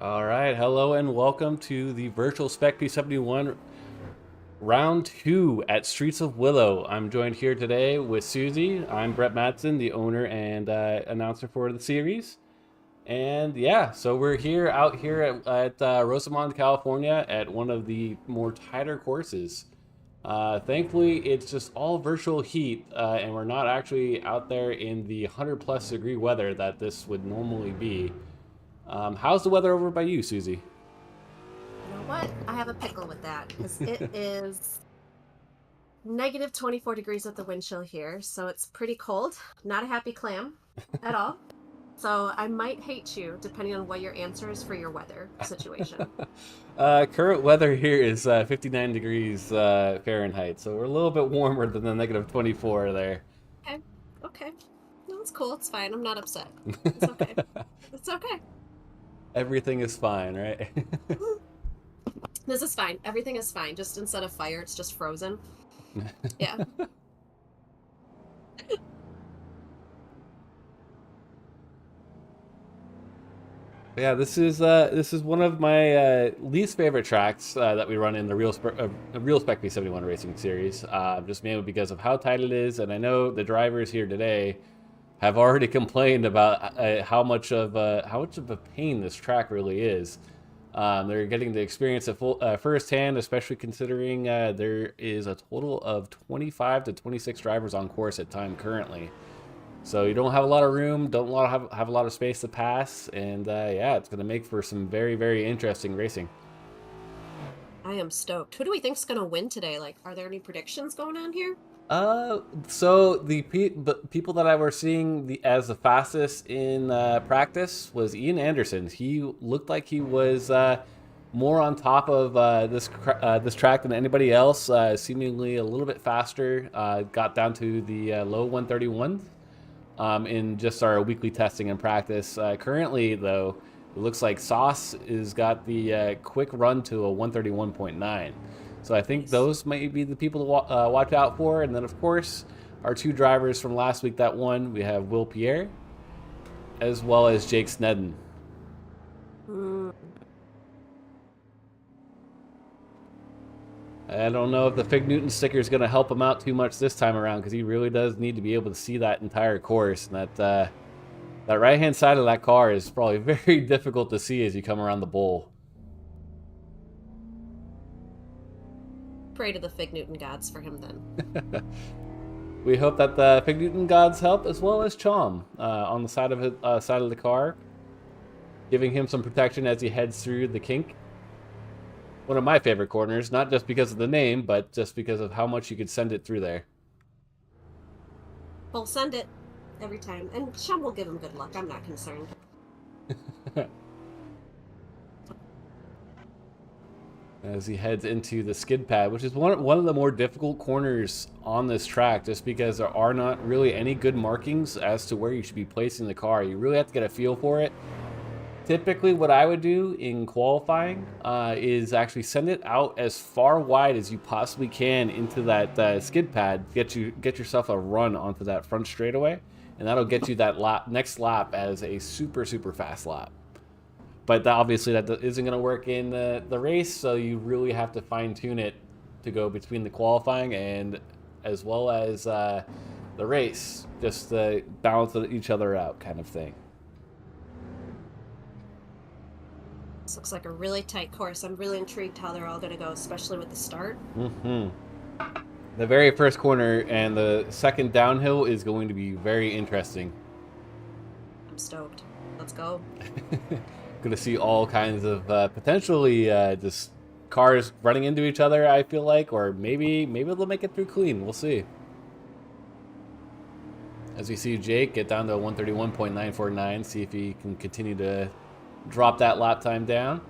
All right, hello and welcome to the virtual Spec P71 round 2 at Streets of Willow. I'm joined here today with Susie. I'm Brett Matson, the owner and announcer for the series. And yeah, so we're out here at Rosamond, California at one of the more tighter courses. Thankfully, it's just all virtual heat, and we're not actually out there in the 100+ degree weather that this would normally be. How's the weather over by you, Susie? You know what? I have a pickle with that because it is negative 24 degrees with the wind chill here, so it's pretty cold. Not a happy clam at all. So I might hate you depending on what your answer is for your weather situation. Current weather here is 59 degrees Fahrenheit, so we're a little bit warmer than the -24 there. Okay. Okay. No, it's cool. It's fine. I'm not upset. It's okay. It's okay. Everything is fine, right? This is fine. Everything is fine. Just instead of fire, it's just frozen. Yeah. Yeah, this is one of my least favorite tracks that we run in the real Spec B71 racing series. Just mainly because of how tight it is, and I know the drivers here today have already complained about how much of a pain this track really is. They're getting the experience at firsthand, especially considering there is a total of 25 to 26 drivers on course at time currently. So you don't have a lot of room, don't have a lot of space to pass, and yeah, it's going to make for some very, very interesting racing. I am stoked. Who do we think's gonna win today? Like, are there any predictions going on here? So the people that I were seeing as the fastest in practice was Ian Anderson. He looked like he was more on top of this track than anybody else. Seemingly a little bit faster. Got down to the low 131 in just our weekly testing and practice. Currently, though, it looks like Sauce has got the quick run to a 131.9. So I think Nice. those might be the people to watch out for. And then, of course, our two drivers from last week that won, we have Will Pierre as well as Jake Snedden. Mm. I don't know if the Fig Newton sticker is going to help him out too much this time around because he really does need to be able to see that entire course. And that right-hand side of that car is probably very difficult to see as you come around the bowl. Pray to the Fig Newton gods for him then. We hope that the Fig Newton gods help as well as Chom on the side of the car, giving him some protection as he heads through the kink. One of my favorite corners, not just because of the name, but just because of how much you could send it through there. We'll send it every time. And Shum will give him good luck. I'm not concerned. As he heads into the skid pad, which is one of the more difficult corners on this track, just because there are not really any good markings as to where you should be placing the car. You really have to get a feel for it. Typically, what I would do in qualifying is actually send it out as far wide as you possibly can into that skid pad. Get yourself a run onto that front straightaway, and that'll get you that next lap as a super super fast lap. But obviously that isn't going to work in the race, so you really have to fine tune it to go between the qualifying and as well as the race, just to balance each other out, kind of thing. This looks like a really tight course. I'm really intrigued how they're all going to go, especially with the start. Mm-hmm. The very first corner and the second downhill is going to be very interesting. I'm stoked. Let's go. Going to see all kinds of potentially just cars running into each other, I feel like, or maybe they'll make it through clean. We'll see. As we see Jake get down to 131.949, see if he can continue to drop that lap time down.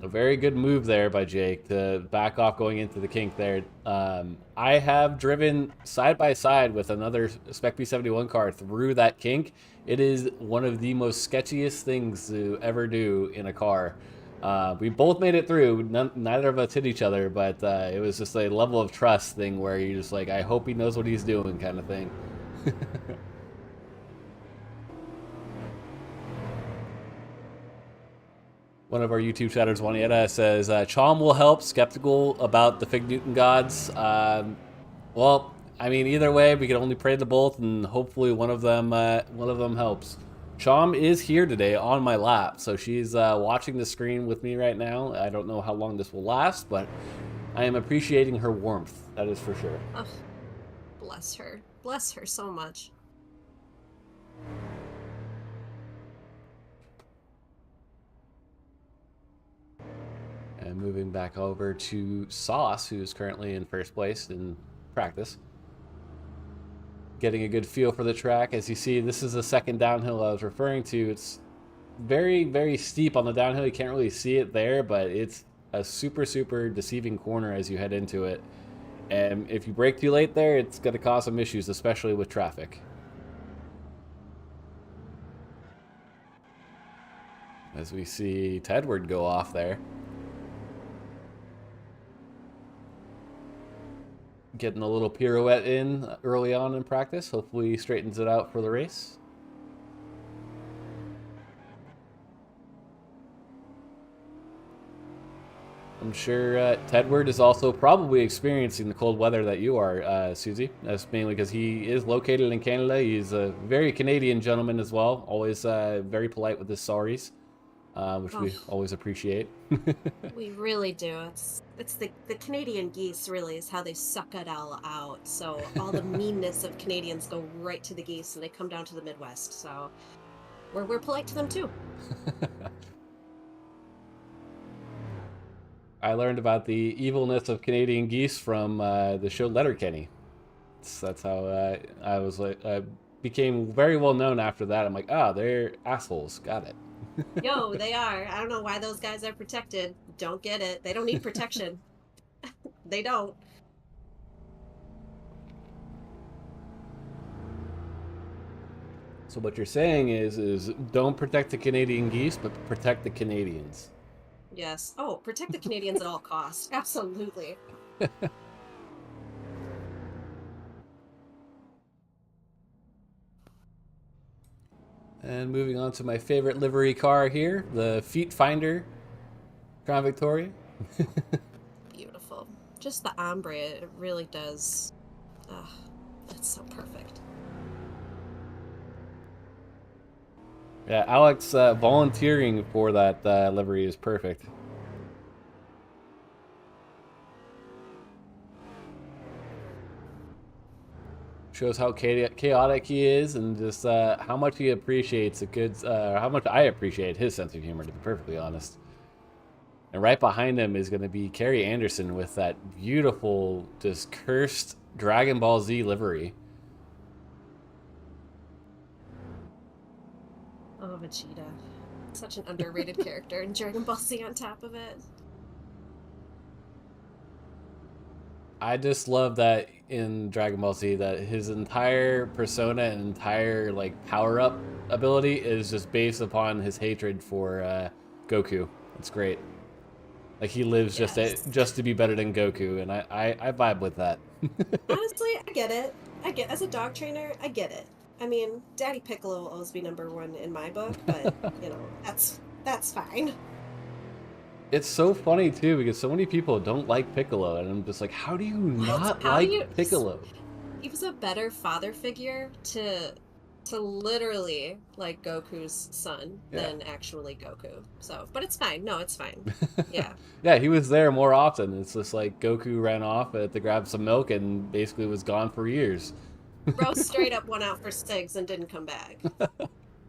A very good move there by Jake to back off going into the kink there. I have driven side by side with another Spec B71 car through that kink. It is one of the most sketchiest things to ever do in a car. We both made it through. Neither of us hit each other, but it was just a level of trust thing where you're just like, I hope he knows what he's doing kind of thing. One of our YouTube chatters, Juanita, says, Chom will help, skeptical about the Fig Newton gods. Well, I mean, either way, we can only pray to both, and hopefully one of them helps. Chom is here today on my lap, so she's watching the screen with me right now. I don't know how long this will last, but I am appreciating her warmth. That is for sure. Oh, bless her. Bless her so much. And moving back over to Sauce, who's currently in first place in practice. Getting a good feel for the track. As you see, this is the second downhill I was referring to. It's very, very steep on the downhill. You can't really see it there, but it's a super, super deceiving corner as you head into it. And if you brake too late there, it's going to cause some issues, especially with traffic. As we see Tedward go off there. Getting a little pirouette in early on in practice. Hopefully he straightens it out for the race. I'm sure Tedward is also probably experiencing the cold weather that you are, Susie. That's mainly because he is located in Canada. He's a very Canadian gentleman as well. Always very polite with his sorries, which we always appreciate. We really do. It's the Canadian geese, really, is how they suck it all out. So all the meanness of Canadians go right to the geese, and they come down to the Midwest. So we're polite to them too. I learned about the evilness of Canadian geese from the show Letterkenny. That's how I became very well known after that. I'm like, they're assholes. Got it. Yo, they are. I don't know why those guys are protected. Don't get it. They don't need protection. They don't. So what you're saying is don't protect the Canadian geese, but protect the Canadians. Yes. Oh, protect the Canadians at all costs. Absolutely. And moving on to my favorite livery car here, the Feet Finder Crown Victoria. Beautiful. Just the ombre, it really does. That's so perfect. Yeah, Alex volunteering for that livery is perfect. Shows how chaotic he is, and just how much he appreciates a good, how much I appreciate his sense of humor, to be perfectly honest. And right behind him is going to be Carrie Anderson with that beautiful, just cursed Dragon Ball Z livery. Oh, Vegeta. Such an underrated character, and Dragon Ball Z on top of it. I just love that in Dragon Ball Z that his entire persona and entire like power-up ability is just based upon his hatred for Goku. It's great. Like he lives just to be better than Goku, and I vibe with that. Honestly, I get it. As a dog trainer, I get it. I mean, Daddy Piccolo will always be #1 in my book, but you know, that's fine. It's so funny too because so many people don't like Piccolo, and I'm just like, how do you not like Piccolo? He was a better father figure to literally like Goku's son than actually Goku. So, but it's fine. No, it's fine. Yeah. Yeah, he was there more often. It's just like Goku ran off to grab some milk and basically was gone for years. Bro straight up went out for cigs and didn't come back.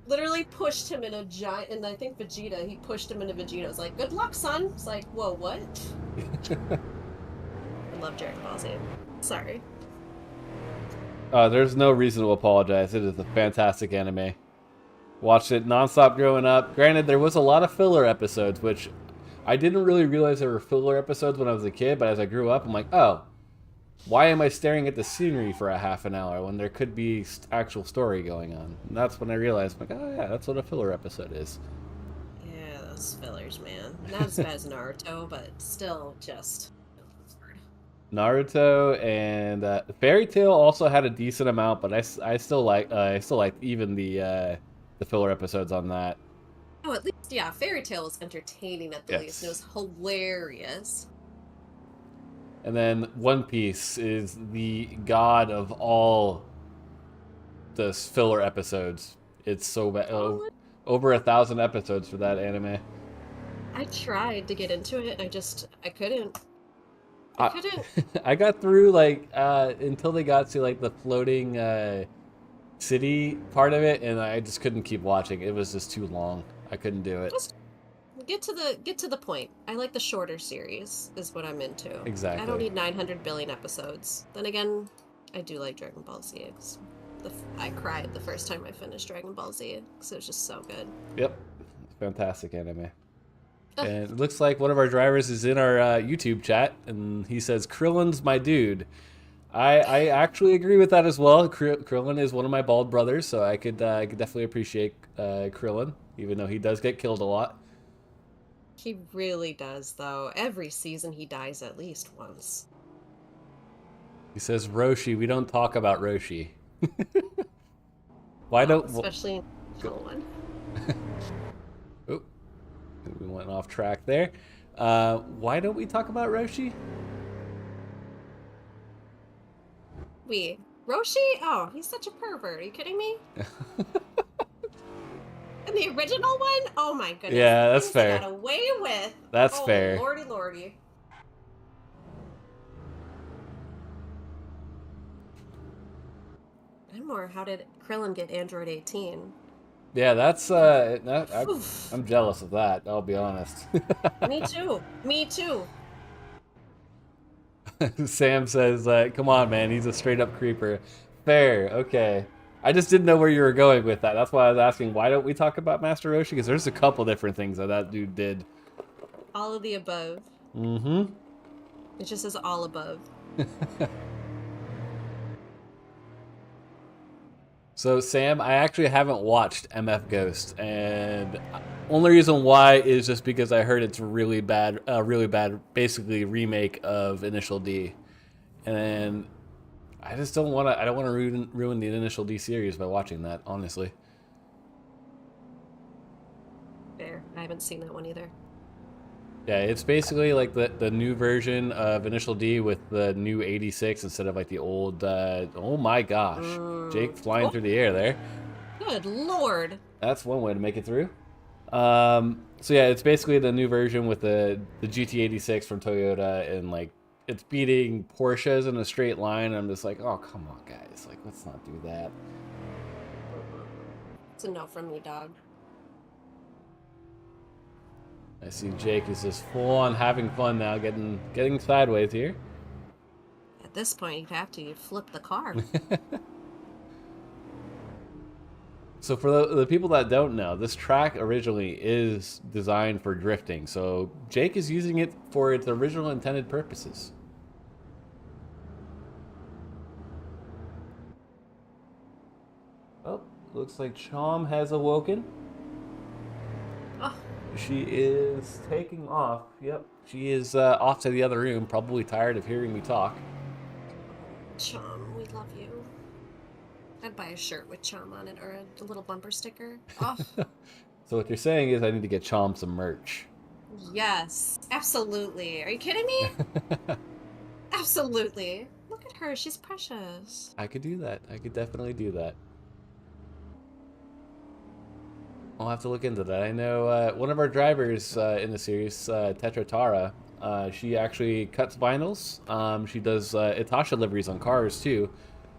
Literally pushed him in a giant, and I think Vegeta, he pushed him into Vegeta. I was like, good luck, son. It's like, whoa, what? I love Dragon Ball Z. Sorry. There's no reason to apologize. It is a fantastic anime. Watched it nonstop growing up. Granted, there was a lot of filler episodes, which I didn't really realize there were filler episodes when I was a kid, but as I grew up, I'm like, oh, why am I staring at the scenery for a half an hour when there could be actual story going on? And that's when I realized, like, oh yeah, that's what a filler episode is. Yeah, those fillers, man. Not as bad as Naruto, but still just Naruto and Fairy Tail also had a decent amount, but I still like even the filler episodes on that. Oh, at least yeah, Fairy Tail was entertaining at the least. It was hilarious. And then One Piece is the god of all the filler episodes. It's so bad. Oh, over 1,000 episodes for that anime. I tried to get into it, and I couldn't. I couldn't. I got through like until they got to like the floating city part of it, and I just couldn't keep watching. It was just too long. I couldn't do it. Just get to the point. I like the shorter series, is what I'm into. Exactly. I don't need 900 billion episodes. Then again, I do like Dragon Ball Z. I cried the first time I finished Dragon Ball Z because it was just so good. Yep, fantastic anime. And it looks like one of our drivers is in our YouTube chat, and he says, Krillin's my dude. I actually agree with that as well. Krillin is one of my bald brothers, so I could definitely appreciate Krillin, even though he does get killed a lot. He really does, though. Every season he dies at least once. He says, Roshi, we don't talk about Roshi. Why don't... Especially in the one. Oh, we went off track there. Why don't we talk about Roshi? Roshi? Oh, he's such a pervert. Are you kidding me? And the original one? Oh my goodness. Yeah, that's fair. Got away with. That's fair. Lordy, lordy. And more, how did Krillin get Android 18? Yeah, that's I'm jealous of that, I'll be honest. Me too. Me too. Sam says, come on, man, he's a straight up creeper. Fair, okay. I just didn't know where you were going with that. That's why I was asking, why don't we talk about Master Roshi? Because there's a couple different things that dude did. All of the above. Mm-hmm. It just says all above. So, Sam, I actually haven't watched MF Ghost, and only reason why is just because I heard it's really bad, basically remake of Initial D, and I just don't want to. I don't want to ruin the Initial D series by watching that. Honestly. Fair. I haven't seen that one either. Yeah, it's basically like the new version of Initial D with the new 86 instead of like the old. Oh my gosh, Jake flying through the air there. Good lord. That's one way to make it through. So yeah, it's basically the new version with the GT86 from Toyota, and like it's beating Porsches in a straight line. And I'm just like, oh come on, guys, like let's not do that. It's a no from me, dog. I see Jake is just full on having fun now, getting sideways here. At this point, you'd have to flip the car. So for the people that don't know, this track originally is designed for drifting. So Jake is using it for its original intended purposes. Oh, looks like Chom has awoken. Oh. She is taking off. Yep. She is off to the other room, probably tired of hearing me talk. Chom, we love you. I'd buy a shirt with Chom on it, or a little bumper sticker. Oh. So what you're saying is I need to get Chom some merch. Yes, absolutely. Are you kidding me? Absolutely. Look at her. She's precious. I could do that. I could definitely do that. I'll have to look into that. I know one of our drivers in the series, Tetra Tara, she actually cuts vinyls. She does Itasha deliveries on cars too.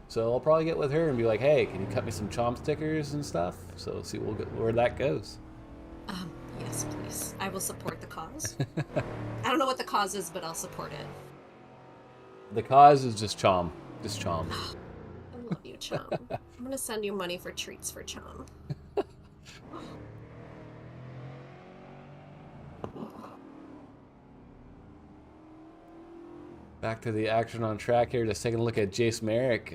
So I'll probably get with her and be like, hey, can you cut me some Chom stickers and stuff? So see where that goes. Yes, please. I will support the cause. I don't know what the cause is, but I'll support it. The cause is just Chom. Just Chom. I love you, Chom. I'm going to send you money for treats for Chom. Back to the action on track here. Just taking a look at Jace Merrick.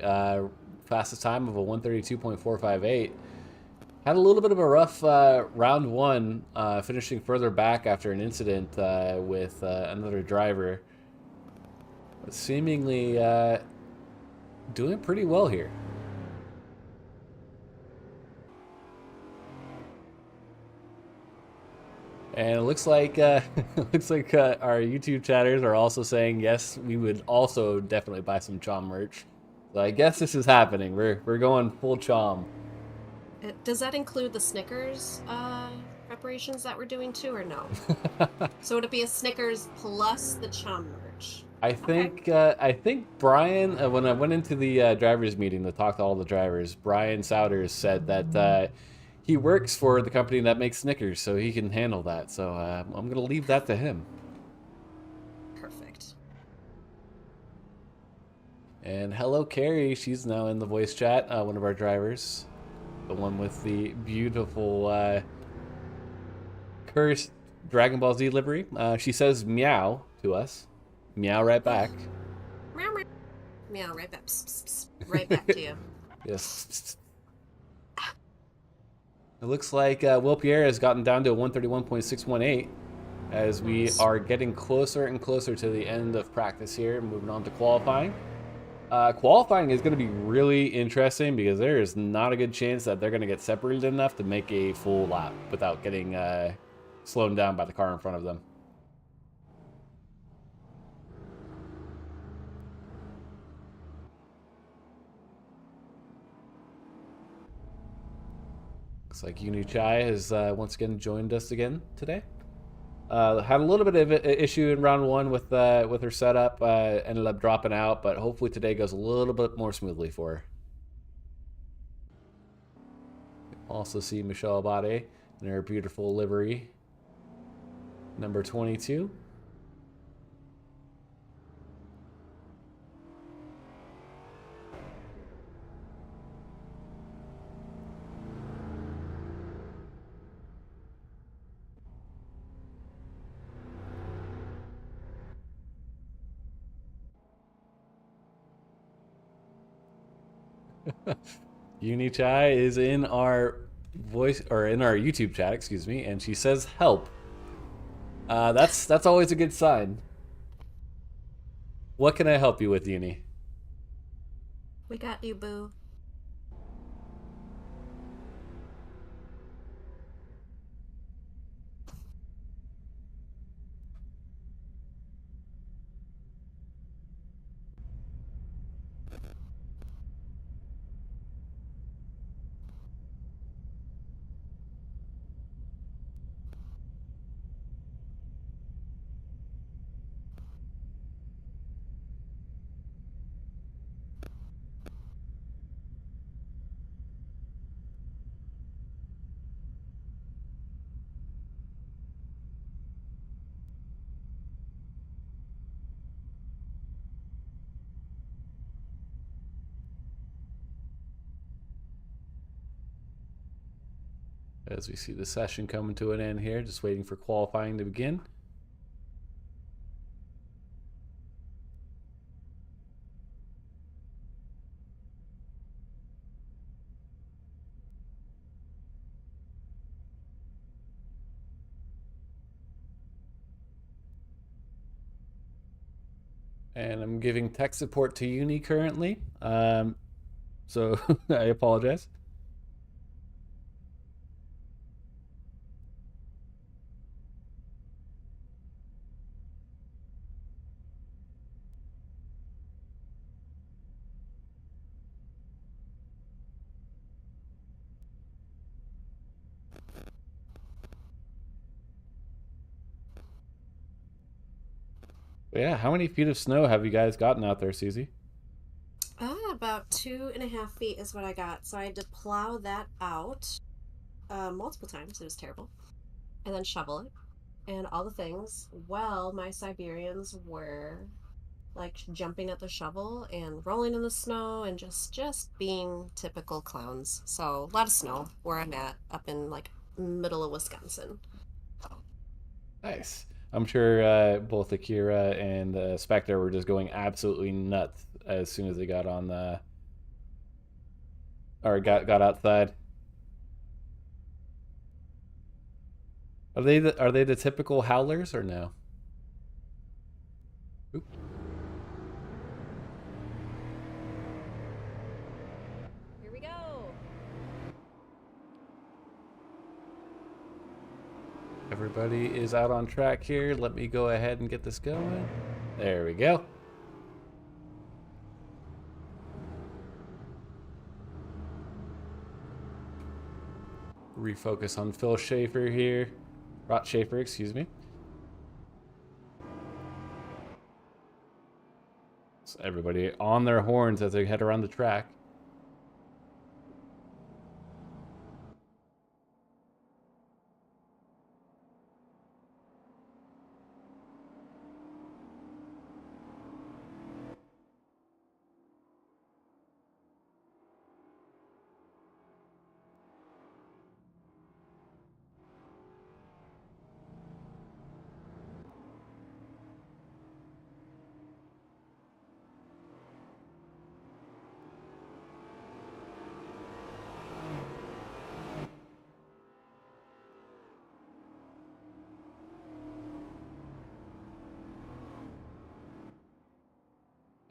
Fastest time of a 132.458. Had a little bit of a rough round one, finishing further back after an incident with another driver. But seemingly doing pretty well here. And it looks like looks like our YouTube chatters are also saying yes, we would also definitely buy some Chom merch. So I guess this is happening. We're going full Chom. Does that include the Snickers preparations that we're doing too, or no? So would it be a Snickers plus the Chum merch? Okay. I think Brian, when I went into the drivers meeting to talk to all the drivers, Brian Souders said that he works for the company that makes Snickers, so he can handle that. So I'm gonna leave that to him. Perfect. And hello, Carrie. She's now in the voice chat. One of our drivers, the one with the beautiful cursed Dragon Ball Z livery. She says meow to us. Meow right back. Meow, meow. Meow, right back. Psst, psst, psst. Right back to you. Yes. It looks like Will Pierre has gotten down to a 131.618 as we are getting closer and closer to the end of practice here, moving on to qualifying. Qualifying is going to be really interesting because there is not a good chance that they're going to get separated enough to make a full lap without getting slowed down by the car in front of them. Looks like Uni Chai has once again joined us again today. Had a little bit of an issue in round one with her setup. Ended up dropping out, but hopefully today goes a little bit more smoothly for her. Also see Michelle Abate in her beautiful livery, number 22. Unichai is in our voice or in our YouTube chat, excuse me, and she says help. That's always a good sign. What can I help you with, Uni? We got you, boo. As we see the session coming to an end here, just waiting for qualifying to begin. And I'm giving tech support to Uni currently. So I apologize. But yeah, how many feet of snow have you guys gotten out there, Susie? About 2.5 feet is what I got. So I had to plow that out multiple times. It was terrible. And then shovel it and all the things. Well, my Siberians were like jumping at the shovel and rolling in the snow and just being typical clowns. So a lot of snow where I'm at, up in like middle of Wisconsin. Nice. I'm sure both Akira and Spectre were just going absolutely nuts as soon as they got on the or got outside. Are they the typical howlers or no? Oop. Here we go. Everybody is out on track here. Let me go ahead and get this going. There we go. Refocus on Phil Schaefer here. Rot Schaefer, excuse me. So everybody on their horns as they head around the track.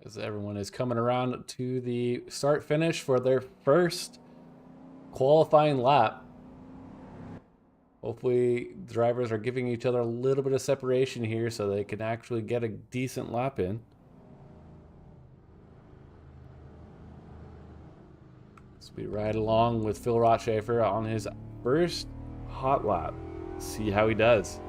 As everyone is coming around to the start finish for their first qualifying lap. Hopefully drivers are giving each other a little bit of separation here so they can actually get a decent lap in. So we ride along with Phil Rotschafer on his first hot lap. See how he does.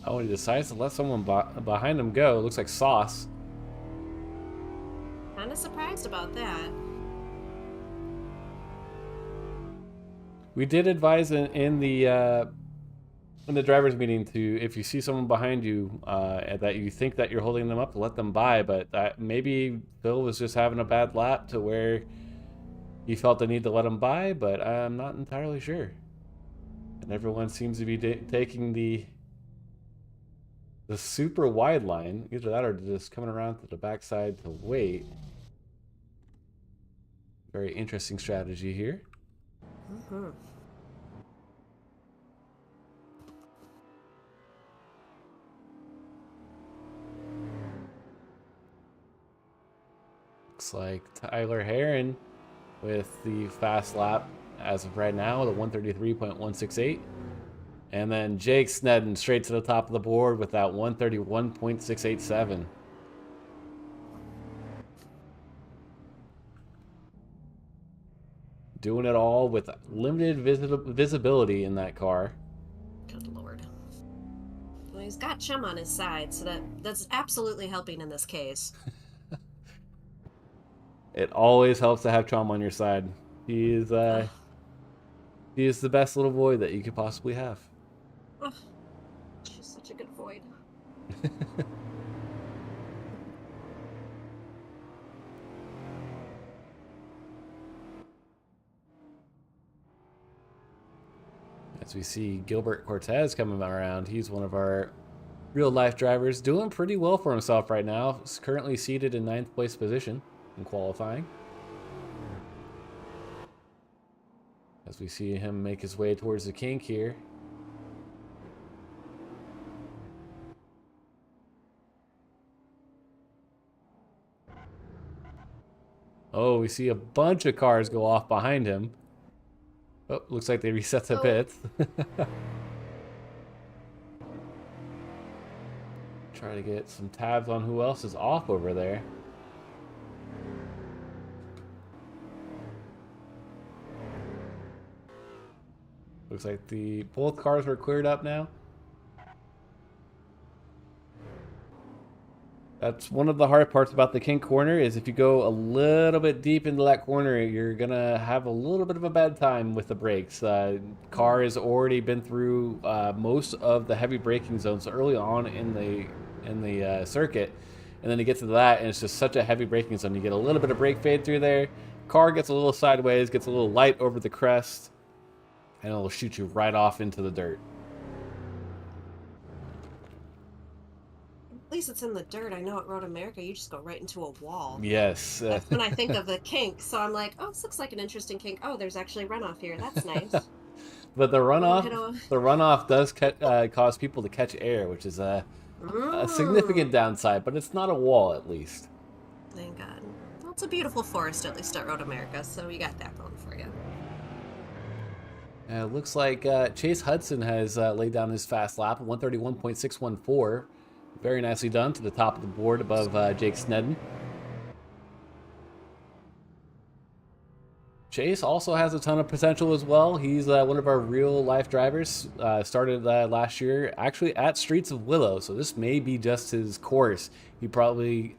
Oh, he decides to let someone behind him go. It looks like Sauce. Kind of surprised about that. We did advise in the drivers meeting to, if you see someone behind you that you think that you're holding them up, let them by. But maybe Phil was just having a bad lap to where he felt the need to let him by. But I'm not entirely sure. And everyone seems to be taking the super wide line. Either that or just coming around to the backside to wait. Very interesting strategy here. Mm-hmm. Looks like Tyler Heron with the fast lap as of right now, the 133.168. And then Jake Snedden straight to the top of the board with that 131.687. Doing it all with limited visibility in that car. Good lord. Well, he's got Chum on his side, so that's absolutely helping in this case. It always helps to have Chum on your side. He is the best little boy that you could possibly have. Oh, she's such a good void. As we see Gilbert Cortez coming around, he's one of our real life drivers, doing pretty well for himself right now. He's currently seated in 9th place position in qualifying. As we see him make his way towards the kink here. Oh, we see a bunch of cars go off behind him. Oh, looks like they reset the pits. Try to get some tabs on who else is off over there. Looks like both cars were cleared up now. That's one of the hard parts about the kink corner is if you go a little bit deep into that corner, you're gonna have a little bit of a bad time with the brakes. Car has already been through most of the heavy braking zones early on in the circuit, and then you get to that, and it's just such a heavy braking zone. You get a little bit of brake fade through there. Car gets a little sideways, gets a little light over the crest, and it'll shoot you right off into the dirt. At least it's in the dirt. I know at Road America, you just go right into a wall. Yes. That's when I think of the kink. So I'm like, oh, this looks like an interesting kink. Oh, there's actually runoff here. That's nice. But the runoff does cause people to catch air, which is a significant downside, but it's not a wall, at least. Thank God. Well, it's a beautiful forest, at least at Road America, so you got that going for you. It looks like Chase Hudson has laid down his fast lap, 131.614. Very nicely done to the top of the board above Jake Snedden. Chase also has a ton of potential as well. He's one of our real life drivers. Started last year actually at Streets of Willow, so this may be just his course. He probably,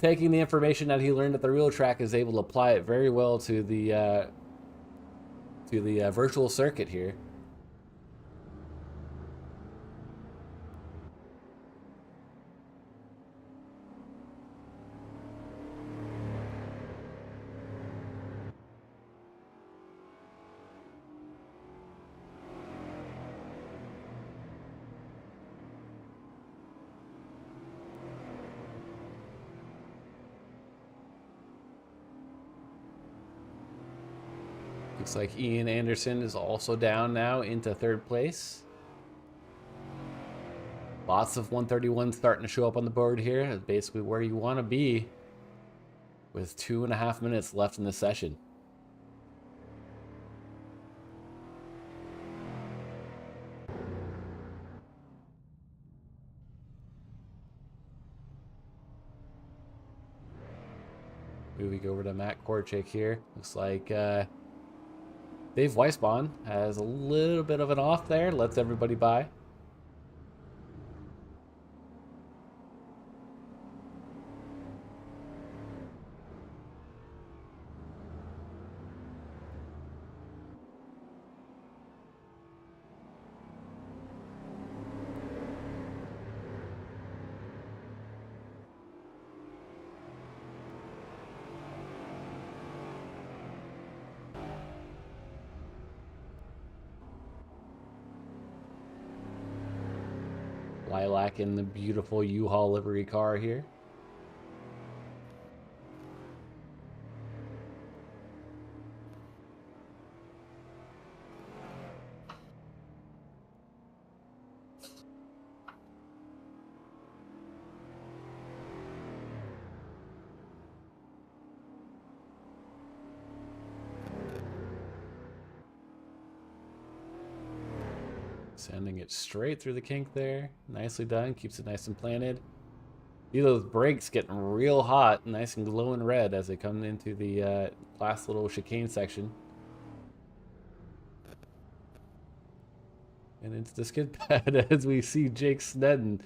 taking the information that he learned at the real track, is able to apply it very well to the virtual circuit here. Looks like Ian Anderson is also down now into third place. Lots of 131 starting to show up on the board here. That's basically where you want to be with 2.5 minutes left in the session. Moving over to Matt Korchik here. Looks like Dave Weisbahn has a little bit of an off there, lets everybody by. Lilac in the beautiful U-Haul livery car here. Sending it straight through the kink there. Nicely done. Keeps it nice and planted. See those brakes getting real hot, nice and glowing red as they come into the last little chicane section. And into the skid pad as we see Jake Snedden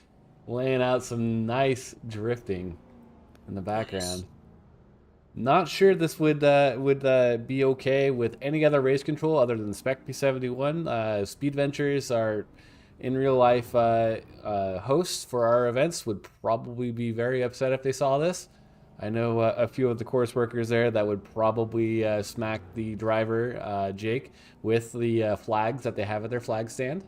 laying out some nice drifting in the background. Not sure this would be okay with any other race control other than Spec P71. Speed Ventures, our in real life hosts for our events, would probably be very upset if they saw this. I know a few of the course workers there that would probably smack the driver, Jake, with the flags that they have at their flag stand.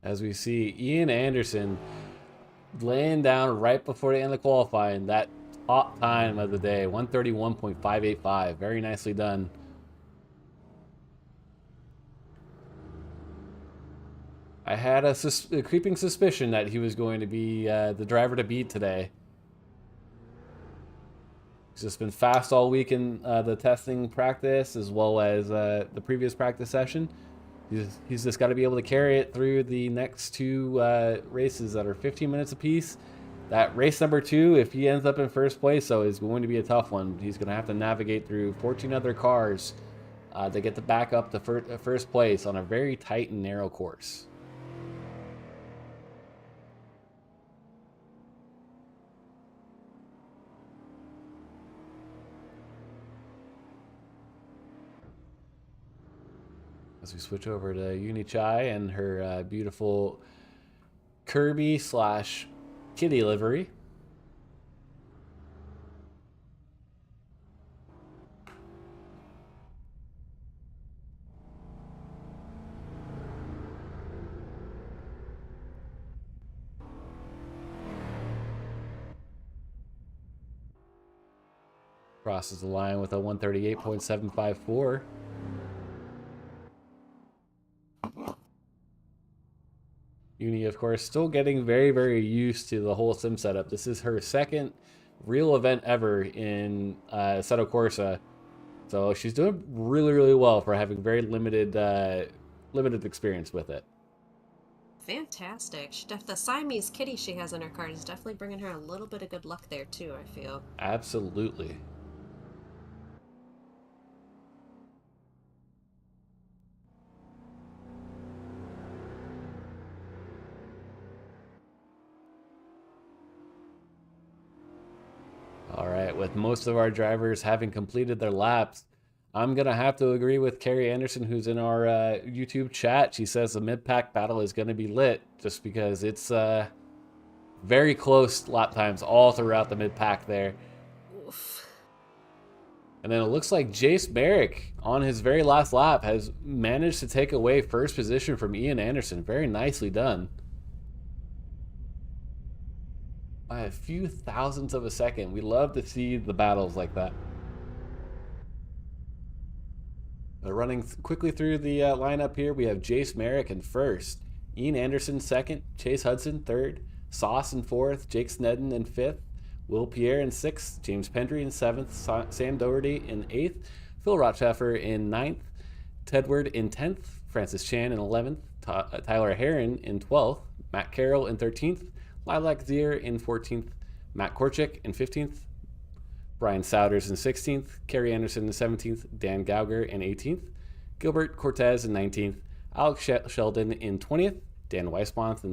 As we see Ian Anderson laying down right before the end of qualifying, that top time of the day, 131.585. Very nicely done. I had a creeping suspicion that he was going to be the driver to beat today. He's just been fast all week in the testing practice as well as the previous practice session. He's just got to be able to carry it through the next two races that are 15 minutes apiece. That race number 2, if he ends up in first place, so is going to be a tough one. He's going to have to navigate through 14 other cars They get to back up to first place on a very tight and narrow course. As we switch over to Unichai and her beautiful Kirby / kitty livery. Crosses the line with a 138.754. Uni, of course, still getting very, very used to the whole sim setup. This is her second real event ever in Assetto Corsa. So she's doing really, really well for having very limited experience with it. Fantastic. The Siamese kitty she has in her card is definitely bringing her a little bit of good luck there too, I feel. Absolutely. All right, with most of our drivers having completed their laps, I'm going to have to agree with Carrie Anderson, who's in our YouTube chat. She says the mid-pack battle is going to be lit just because it's very close lap times all throughout the mid-pack there. Oof. And then it looks like Jace Merrick on his very last lap has managed to take away first position from Ian Anderson. Very nicely done. By a few thousandths of a second. We love to see the battles like that. Running quickly through the lineup here, we have Jace Merrick in first, Ian Anderson second, Chase Hudson third, Sauce in fourth, Jake Snedden in fifth, Will Pierre in sixth, James Pendry in seventh, Sam Doherty in eighth, Phil Rotschaffer in ninth, Tedward in 10th, Francis Chan in 11th, Tyler Heron in 12th, Matt Carroll in 13th, Lilac Zier in 14th, Matt Korchik in 15th, Brian Souders in 16th, Kerry Anderson in 17th, Dan Gauger in 18th, Gilbert Cortez in 19th, Alex Sheldon in 20th, Dave Weisbon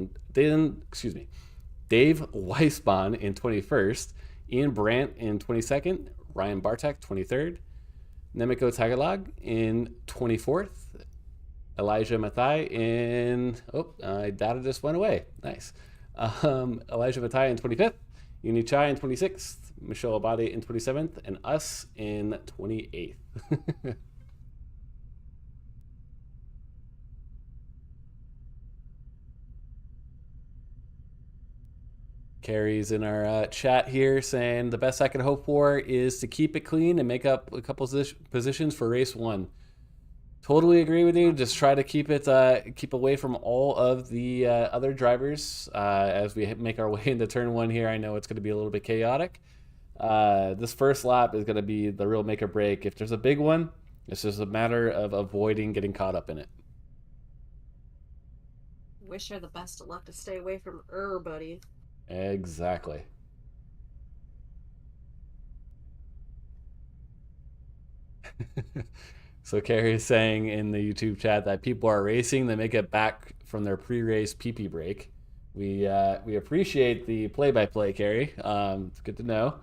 in 21st, Ian Brandt in 22nd, Ryan Bartek 23rd, Nemiko Tagalog in 24th, Elijah Mathai in data just went away. Nice. Elijah Mathai in 25th, Uni Chai in 26th, Michelle Abadi in 27th, and us in 28th. Carrie's in our chat here saying the best I can hope for is to keep it clean and make up a couple positions for race 1. Totally agree with you. Just try to keep it keep away from all of the other drivers as we make our way into turn 1 here. I know it's going to be a little bit chaotic. This first lap is going to be the real make or break. If there's a big one, it's just a matter of avoiding getting caught up in it. Wish her the best of luck to stay away from buddy. Exactly. So Carrie is saying in the YouTube chat that people are racing, they make it back from their pre-race pee-pee break. We appreciate the play-by-play, Carrie. It's good to know.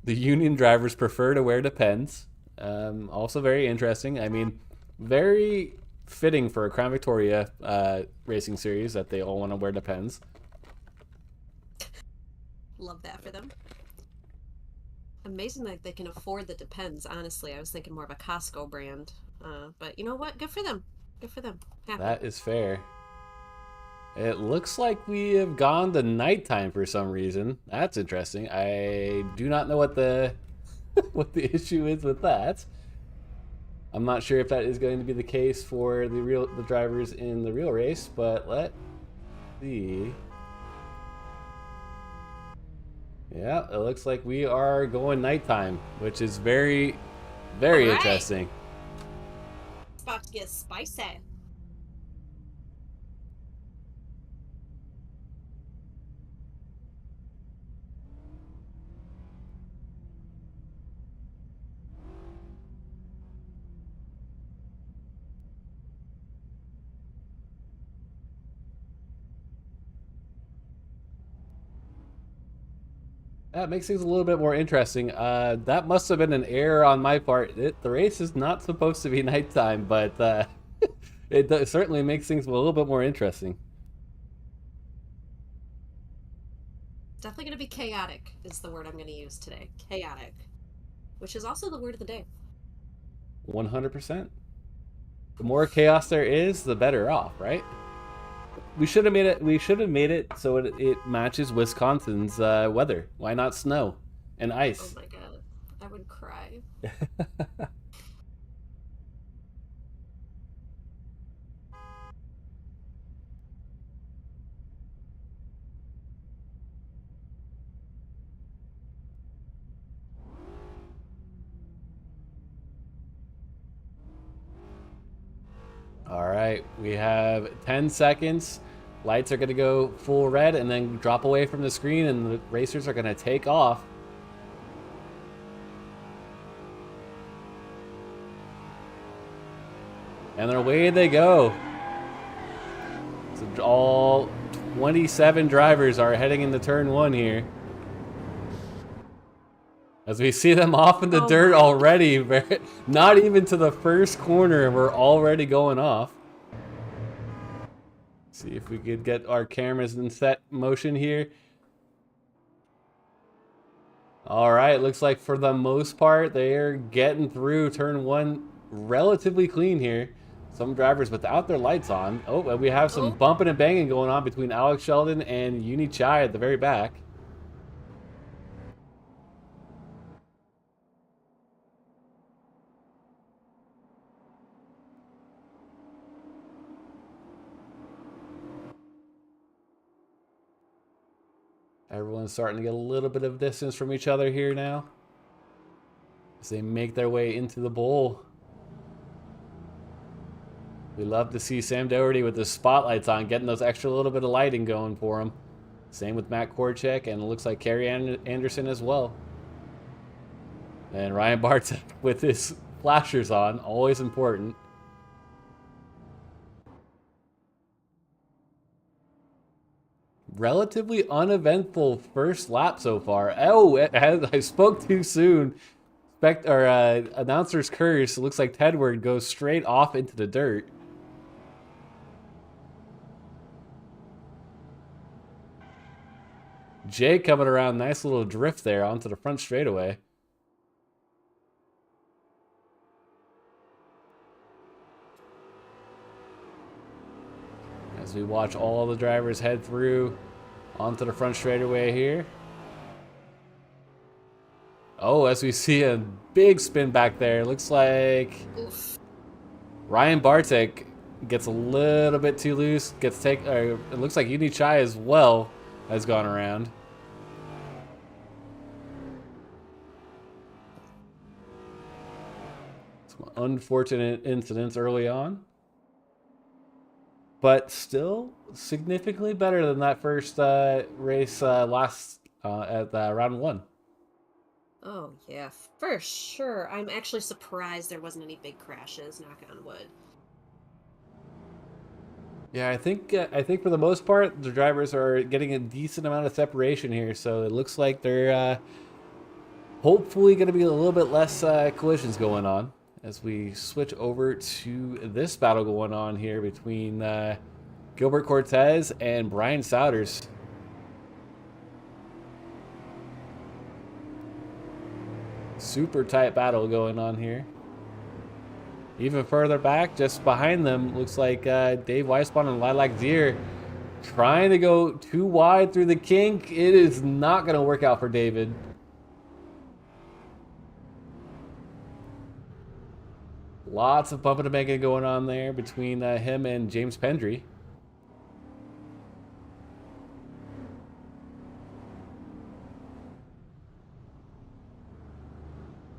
The union drivers prefer to wear Depends. Also very interesting. I mean, very fitting for a Crown Victoria racing series that they all want to wear Depends. Love that for them. Amazing that they can afford the Depends, honestly. I was thinking more of a Costco brand. But you know what? Good for them. Good for them. Happy. That is fair. It looks like we have gone to nighttime for some reason. That's interesting. I do not know what the what the issue is with that. I'm not sure if that is going to be the case for the drivers in the real race, but let's see. Yeah, it looks like we are going nighttime, which is very, very interesting. It's about to get spicy. That makes things a little bit more interesting. That must have been an error on my part. The race is not supposed to be nighttime, but it certainly makes things a little bit more interesting. Definitely going to be chaotic is the word I'm going to use today. Chaotic, which is also the word of the day. 100%. The more chaos there is, the better off, right? We should have made it. We should have made it so it matches Wisconsin's weather. Why not snow and Oh ice? my god, I would cry. All right, we have 10 seconds. Lights are going to go full red and then drop away from the screen, and the racers are going to take off. And away they go. So all 27 drivers are heading into turn one here. As we see them off in the dirt already, not even to the first corner, we're already going off. See if we could get our cameras in set motion here. All right, looks like for the most part, they're getting through turn one relatively clean here. Some drivers without their lights on. Oh, and we have some bumping and banging going on between Alex Sheldon and Uni Chai at the very back. Everyone's starting to get a little bit of distance from each other here now as they make their way into the bowl. We love to see Sam Doherty with the spotlights on, getting those extra little bit of lighting going for him. Same with Matt Korchek, and it looks like Kerry Anderson as well. And Ryan Bartek with his flashers on, always important. Relatively uneventful first lap so far. Oh, I spoke too soon. Announcer's curse. It looks like Tedward goes straight off into the dirt. Jay coming around, nice little drift there onto the front straightaway. As we watch all the drivers head through onto the front straightaway here. Oh, as we see a big spin back there, looks like Ryan Bartek gets a little bit too loose. It looks like Uni Chai as well has gone around. Some unfortunate incidents early on, but still significantly better than that first race last at round one. Oh yeah, for sure. I'm actually surprised there wasn't any big crashes, knock on wood. Yeah, I think for the most part, the drivers are getting a decent amount of separation here, so it looks like they're hopefully going to be a little bit less collisions going on as we switch over to this battle going on here between Gilbert Cortez and Brian Souders. Super tight battle going on here. Even further back, just behind them, looks like Dave Weisbon and Lilac Deer trying to go too wide through the kink. It is not going to work out for David. Lots of bumping and banging going on there between him and James Pendry.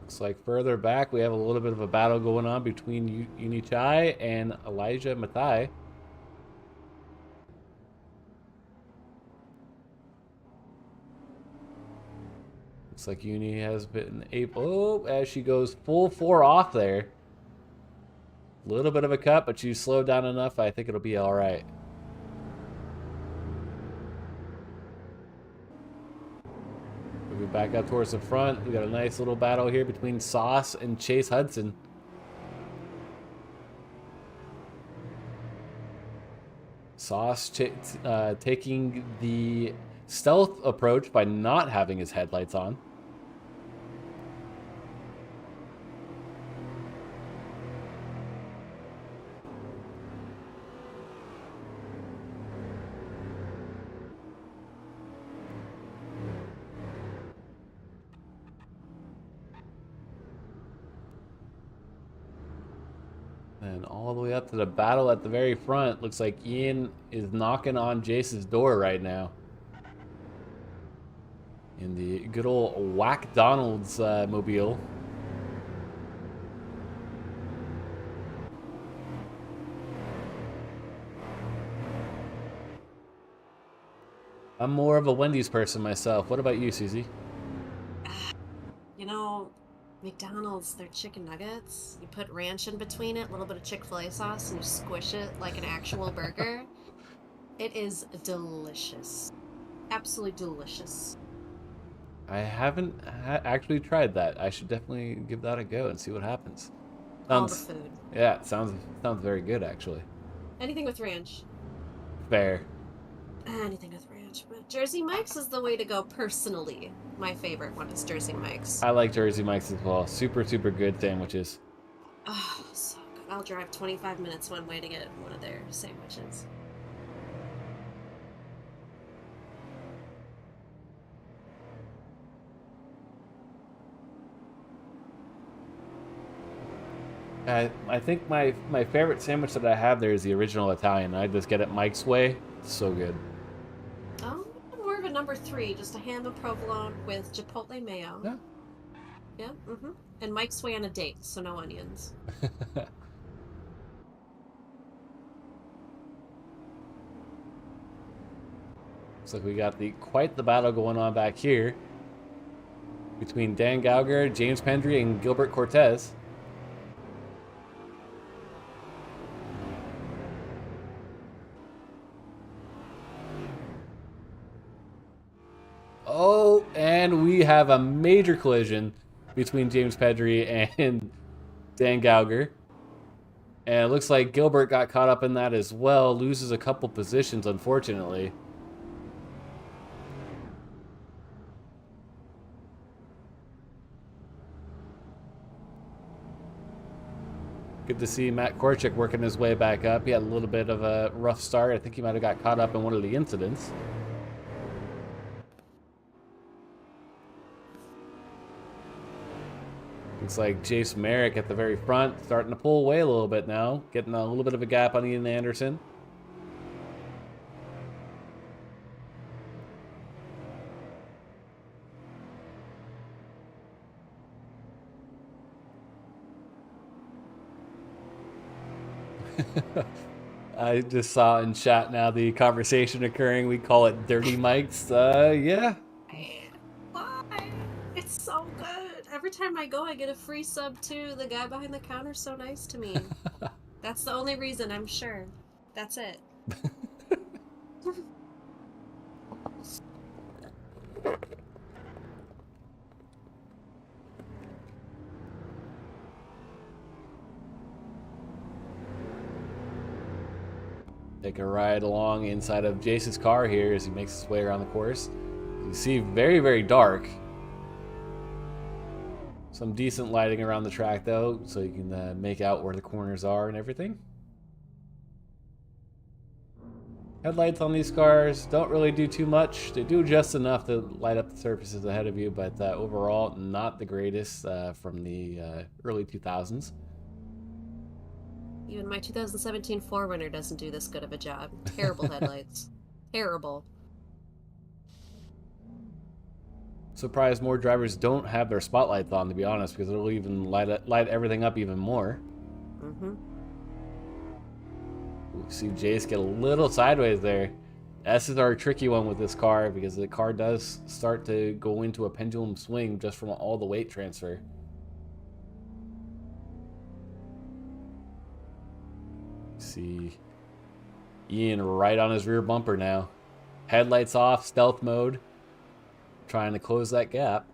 Looks like further back we have a little bit of a battle going on between Uni Chai and Elijah Mathai. Looks like Uni has been able, as she goes full 4 off there. A little bit of a cut, but she slowed down enough. I think it'll be all right. back up towards the front. We got a nice little battle here between Sauce and Chase Hudson. Sauce taking the stealth approach by not having his headlights on. And all the way up to the battle at the very front. Looks like Ian is knocking on Jace's door right now. In the good old Whack Donald's mobile. I'm more of a Wendy's person myself. What about you, Susie? You know, McDonald's, their chicken nuggets, you put ranch in between it, a little bit of Chick-fil-A sauce, and you squish it like an actual burger. It is delicious. Absolutely delicious. I haven't actually tried that. I should definitely give that a go and see what happens. All the food. Yeah, it sounds very good, actually. Anything with ranch. Fair. Anything with ranch. But Jersey Mike's is the way to go personally. My favorite one is Jersey Mike's. I like Jersey Mike's as well. Super, super good sandwiches. Oh, so good. I'll drive 25 minutes one way to get one of their sandwiches. I think my favorite sandwich that I have there is the original Italian. I just get it Mike's way. It's so good. Oh, more of a number 3, just a ham and provolone with chipotle mayo. Yeah. Yeah, mm-hmm. And Mike's way on a date, so no onions. Looks like we got quite the battle going on back here between Dan Gauger, James Pendry, and Gilbert Cortez. Oh, and we have a major collision between James Pedri and Dan Gauger. And it looks like Gilbert got caught up in that as well. Loses a couple positions, unfortunately. Good to see Matt Korchak working his way back up. He had a little bit of a rough start. I think he might have got caught up in one of the incidents. Looks like Jace Merrick at the very front, starting to pull away a little bit now. Getting a little bit of a gap on Ian Anderson. I just saw in chat now the conversation occurring. We call it dirty mics. Yeah. Why? It's so good. Every time I go, I get a free sub too. The guy behind the counter's so nice to me. That's the only reason, I'm sure. That's it. Take a ride along inside of Jace's car here as he makes his way around the course. You see very, very dark. Some decent lighting around the track though, so you can make out where the corners are and everything. Headlights on these cars don't really do too much. They do just enough to light up the surfaces ahead of you, but overall not the greatest from the early 2000s. Even my 2017 4Runner doesn't do this good of a job. Terrible headlights. Terrible. Surprised more drivers don't have their spotlights on, to be honest, because it'll even light everything up even more. Mm-hmm. We see Jace get a little sideways there. S's are a tricky one with this car because the car does start to go into a pendulum swing just from all the weight transfer. See Ian right on his rear bumper now. Headlights off, stealth mode. trying to close that gap.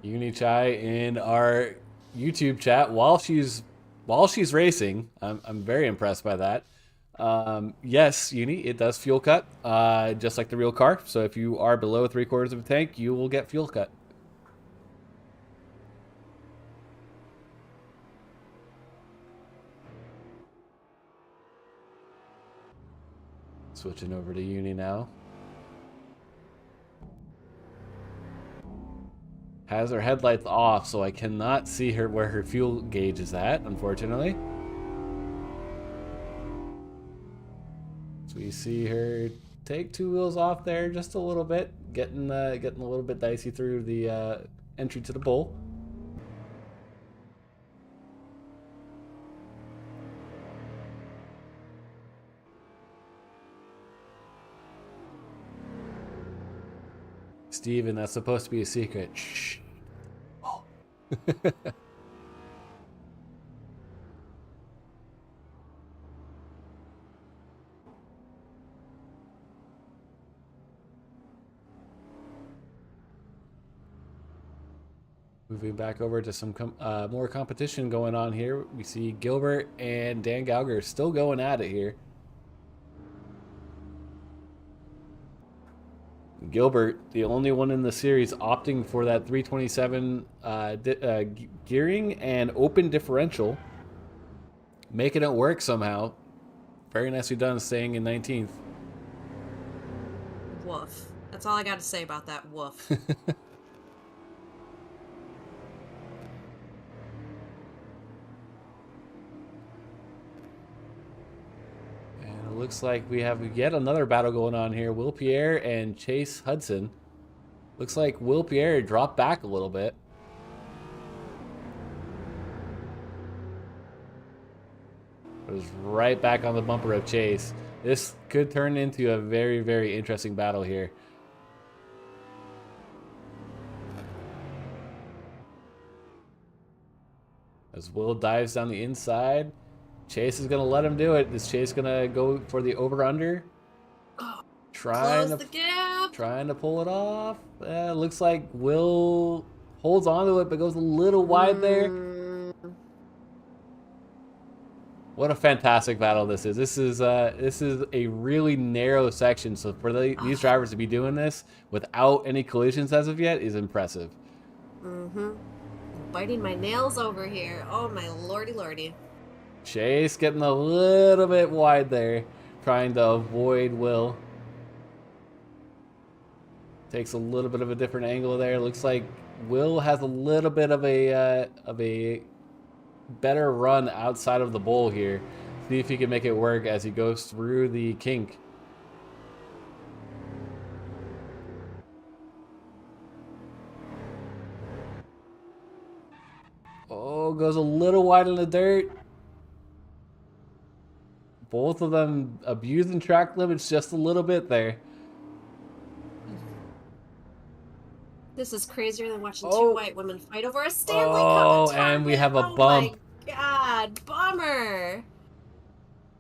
Unichai in our YouTube chat while she's racing. I'm very impressed by that. Yes, Uni, it does fuel cut, just like the real car. So if you are below 3/4 of a tank, you will get fuel cut. Switching over to Uni now. Has her headlights off, so I cannot see her where her fuel gauge is at, unfortunately. So we see her take 2 wheels off there just a little bit, getting a little bit dicey through the entry to the bowl. Steven, that's supposed to be a secret. Shh. Oh. Moving back over to some more competition going on here. We see Gilbert and Dan Gauger still going at it here. Gilbert, the only one in the series opting for that 327 gearing and open differential, making it work somehow. Very nicely done, staying in 19th. Woof. That's all I got to say about that. Woof. Looks like we have yet another battle going on here. Will Pierre and Chase Hudson. Looks like Will Pierre dropped back a little bit. It was right back on the bumper of Chase. This could turn into a very, very interesting battle here. As Will dives down the inside. Chase is going to let him do it. Is Chase going to go for the over-under? Trying to pull it off. Looks like Will holds onto it, but goes a little wide there. What a fantastic battle this is. This is a really narrow section. So for these drivers to be doing this without any collisions as of yet is impressive. Biting my nails over here. Oh my lordy lordy. Chase getting a little bit wide there, trying to avoid Will. Takes a little bit of a different angle there. Looks like Will has a little bit of a better run outside of the bowl here. See if he can make it work as he goes through the kink. Oh, goes a little wide in the dirt. Both of them abusing track limits just a little bit there. This is crazier than watching two white women fight over a Stanley Cup. Oh, and we have a bump. Oh my god, bummer.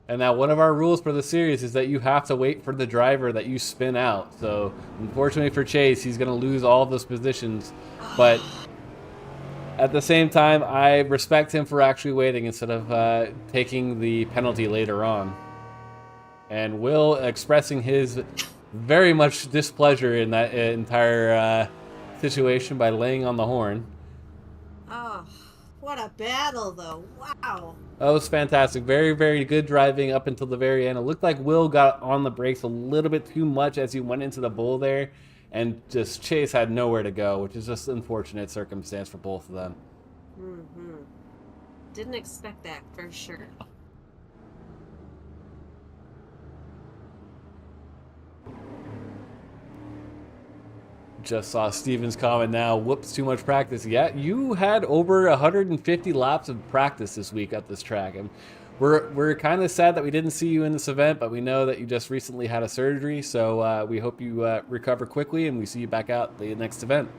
And now one of our rules for the series is that you have to wait for the driver that you spin out. So unfortunately for Chase, he's going to lose all of those positions. But at the same time, I respect him for actually waiting instead of taking the penalty later on. And Will expressing his very much displeasure in that entire situation by laying on the horn. Oh, what a battle, though. Wow. That was fantastic. Very, very good driving up until the very end. It looked like Will got on the brakes a little bit too much as he went into the bowl there. And just Chase had nowhere to go, which is just an unfortunate circumstance for both of them. Didn't expect that for sure. Just saw Steven's comment now. Whoops, too much practice. Yeah, you had over 150 laps of practice this week at this track. And we're kind of sad that we didn't see you in this event, but we know that you just recently had a surgery. So we hope you recover quickly and we see you back out the next event.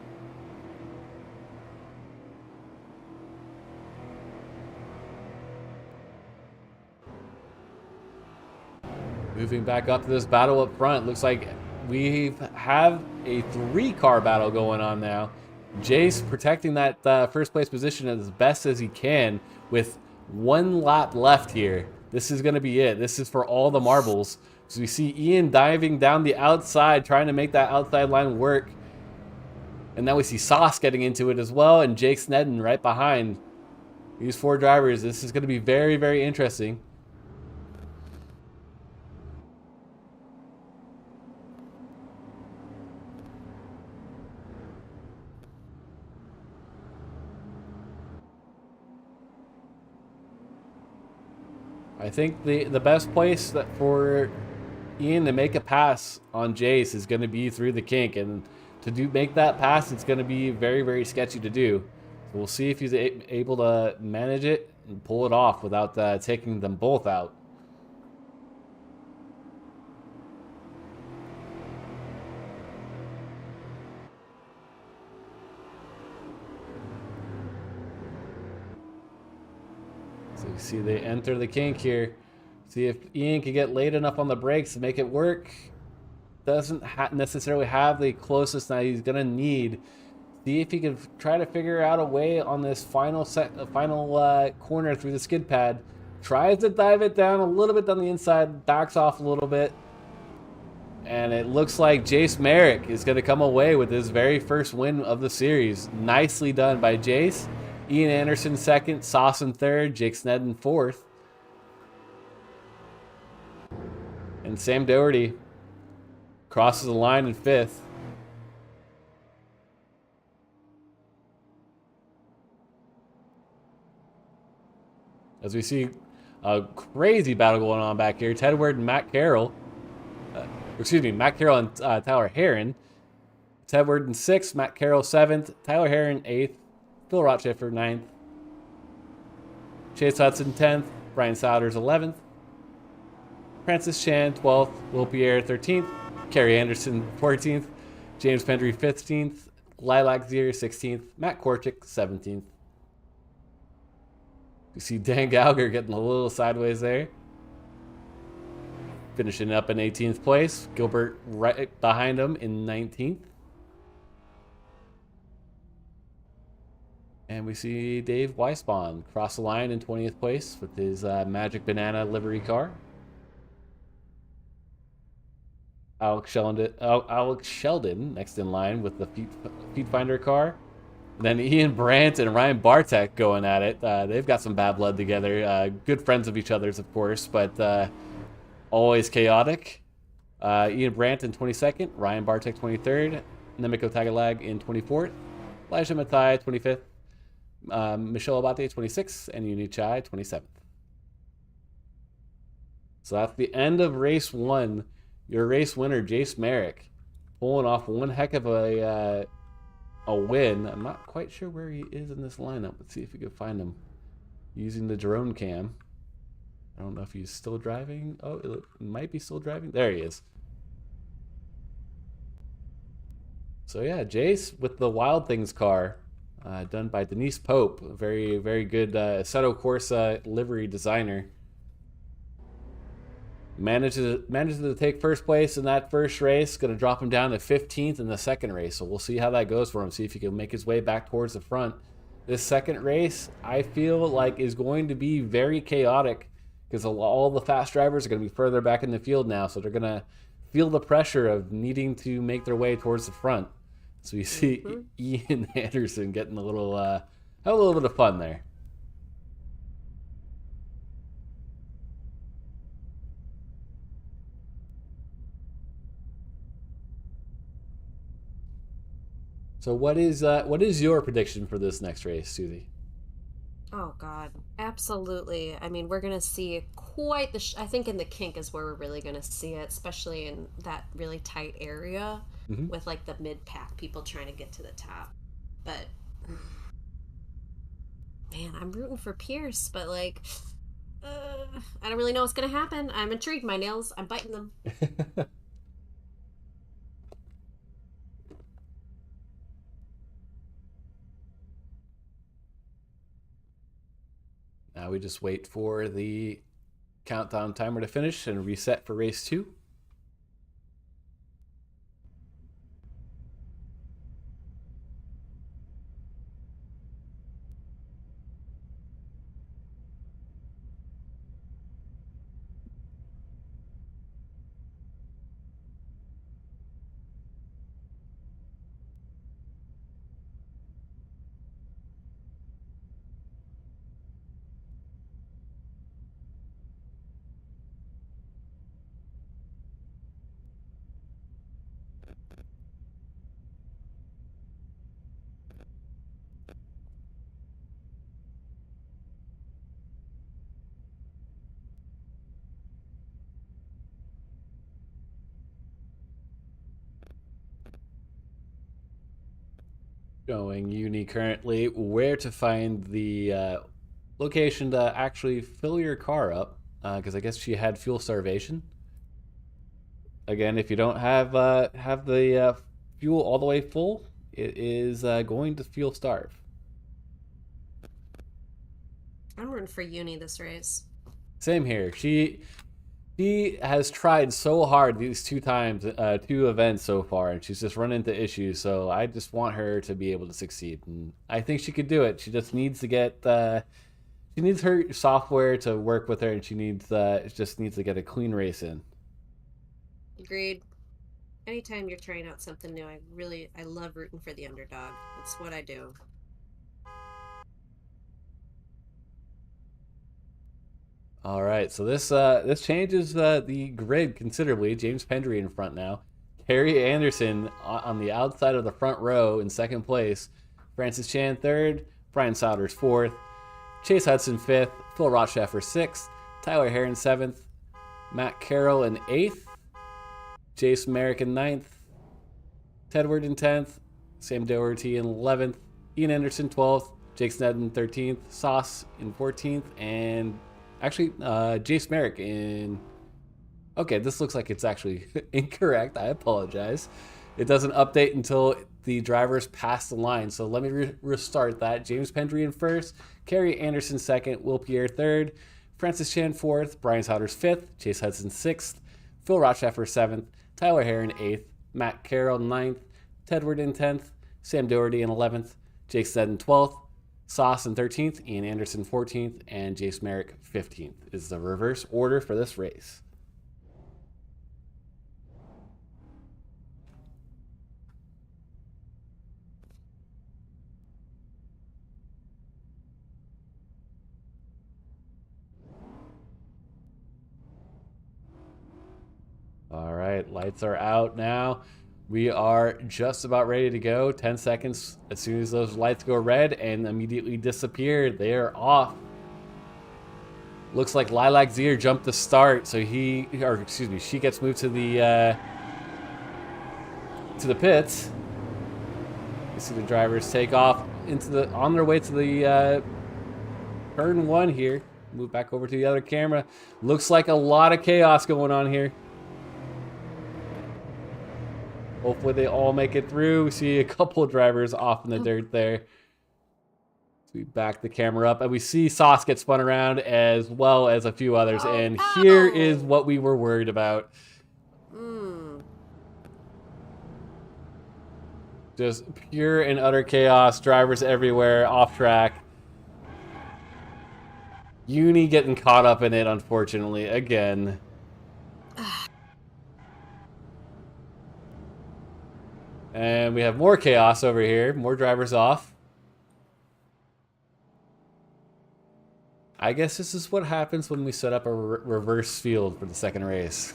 Moving back up to this battle up front. Looks like we have a 3-car battle going on now. Jace protecting that first place position as best as he can with 1 lap left here. This is going to be it. This is for all the marbles. So we see Ian diving down the outside, trying to make that outside line work. And now we see Sauce getting into it as well, and Jake Snedden right behind. These 4 drivers, this is going to be very, very interesting. I think the best place for Ian to make a pass on Jace is going to be through the kink, and to make that pass, it's going to be very, very sketchy to do. So we'll see if he's able to manage it and pull it off without taking them both out. So you see they enter the kink here. See if Ian can get late enough on the brakes to make it work. Doesn't necessarily have the closest that he's gonna need. See if he can try to figure out a way on this final corner through the skid pad. Tries to dive it down a little bit on the inside, backs off a little bit. And it looks like Jace Merrick is going to come away with his very first win of the series. Nicely done by Jace. Ian Anderson second, Sauce in third, Jake Snedden fourth. And Sam Doherty crosses the line in fifth. As we see a crazy battle going on back here. Tedward and Matt Carroll. Matt Carroll and Tyler Heron. Tedward in 6th, Matt Carroll 7th, Tyler Heron 8th, Phil Rocheffer 9th, Chase Hudson 10th, Brian Souders 11th, Francis Chan 12th, Will Pierre 13th, Kerry Anderson 14th, James Pendry 15th, Lilac Zier 16th, Matt Korchik 17th. You see Dan Gallagher getting a little sideways there. Finishing up in 18th place. Gilbert right behind him in 19th. And we see Dave Weisbond cross the line in 20th place with his Magic Banana livery car. Alex Sheldon next in line with the Feed Finder car. And then Ian Brandt and Ryan Bartek going at it. They've got some bad blood together. Good friends of each other's, of course, but always chaotic. Ian Brandt in 22nd, Ryan Bartek 23rd, Nemiko Tagalag in 24th, Elijah Mathai 25th, Michelle Abate 26th, and Uni Chai 27th. So that's the end of race 1. Your race winner, Jace Merrick, pulling off one heck of a win. I'm not quite sure where he is in this lineup. Let's see if we can find him using the drone cam. I don't know if he's still driving. Oh, it might be still driving. There he is. So yeah, Jace with the Wild Things car, done by Denise Pope, a very, very good Assetto Corsa livery designer. Manages to take first place in that first race. Going to drop him down to 15th in the second race. So we'll see how that goes for him. See if he can make his way back towards the front. This second race, I feel like, is going to be very chaotic because all the fast drivers are going to be further back in the field now. So they're going to feel the pressure of needing to make their way towards the front. So you see Ian Anderson getting a little, have a little bit of fun there. So what is your prediction for this next race, Susie? Oh God, absolutely. I mean, we're gonna see quite the. I think in the kink is where we're really gonna see it, especially in that really tight area with like the mid pack people trying to get to the top. But man, I'm rooting for Pierce, but like, I don't really know what's gonna happen. I'm intrigued. My nails, I'm biting them. Now we just wait for the Countdown timer to finish and reset for race 2. Showing Uni currently where to find the location to actually fill your car up, because I guess she had fuel starvation. Again, if you don't have the fuel all the way full, it is going to fuel starve. I'm rooting for Uni this race. Same here. She has tried so hard these 2 events so far, and she's just run into issues. So I just want her to be able to succeed, and I think she could do it. She just needs to get she needs her software to work with her, and she needs just needs to get a clean race in. Agreed. Anytime you're trying out something new, I love rooting for the underdog. That's what I do. All right, so this changes the grid considerably. James Pendry in front now. Harry Anderson on the outside of the front row in second place. Francis Chan third. Brian Souders fourth. Chase Hudson fifth. Phil Rocheffer sixth. Tyler Heron seventh. Matt Carroll in eighth. Jace Merrick in ninth. Tedward in 10th. Sam Doherty in 11th. Ian Anderson 12th. Jake Snedden 13th. Sauce in 14th. And actually, Jace Merrick in... Okay, this looks like it's actually incorrect. I apologize. It doesn't update until the drivers pass the line. So let me restart that. James Pendry in first. Kerry Anderson second. Will Pierre third. Francis Chan fourth. Brian Souders fifth. Chase Hudson sixth. Phil Rocheffer seventh. Tyler Heron eighth. Matt Carroll ninth. Tedward in 10th. Sam Doherty in 11th. Jake Snedden 12th. Sauce in 13th. Ian Anderson 14th. And Jace Merrick 15th is the reverse order for this race. All right, lights are out now. We are just about ready to go. 10 seconds as soon as those lights go red and immediately disappear. They are off. Looks like Lilac Zier jumped the start, so she gets moved to the pits. You see the drivers take off on their way to the turn 1 here. Move back over to the other camera. Looks like a lot of chaos going on here. Hopefully they all make it through. We see a couple of drivers off in the dirt there. So we back the camera up, and we see Sauce get spun around as well as a few others. Oh, and no. Here is what we were worried about. Just pure and utter chaos. Drivers everywhere, off track. Uni getting caught up in it, unfortunately, again. And we have more chaos over here. More drivers off. I guess this is what happens when we set up a reverse field for the second race.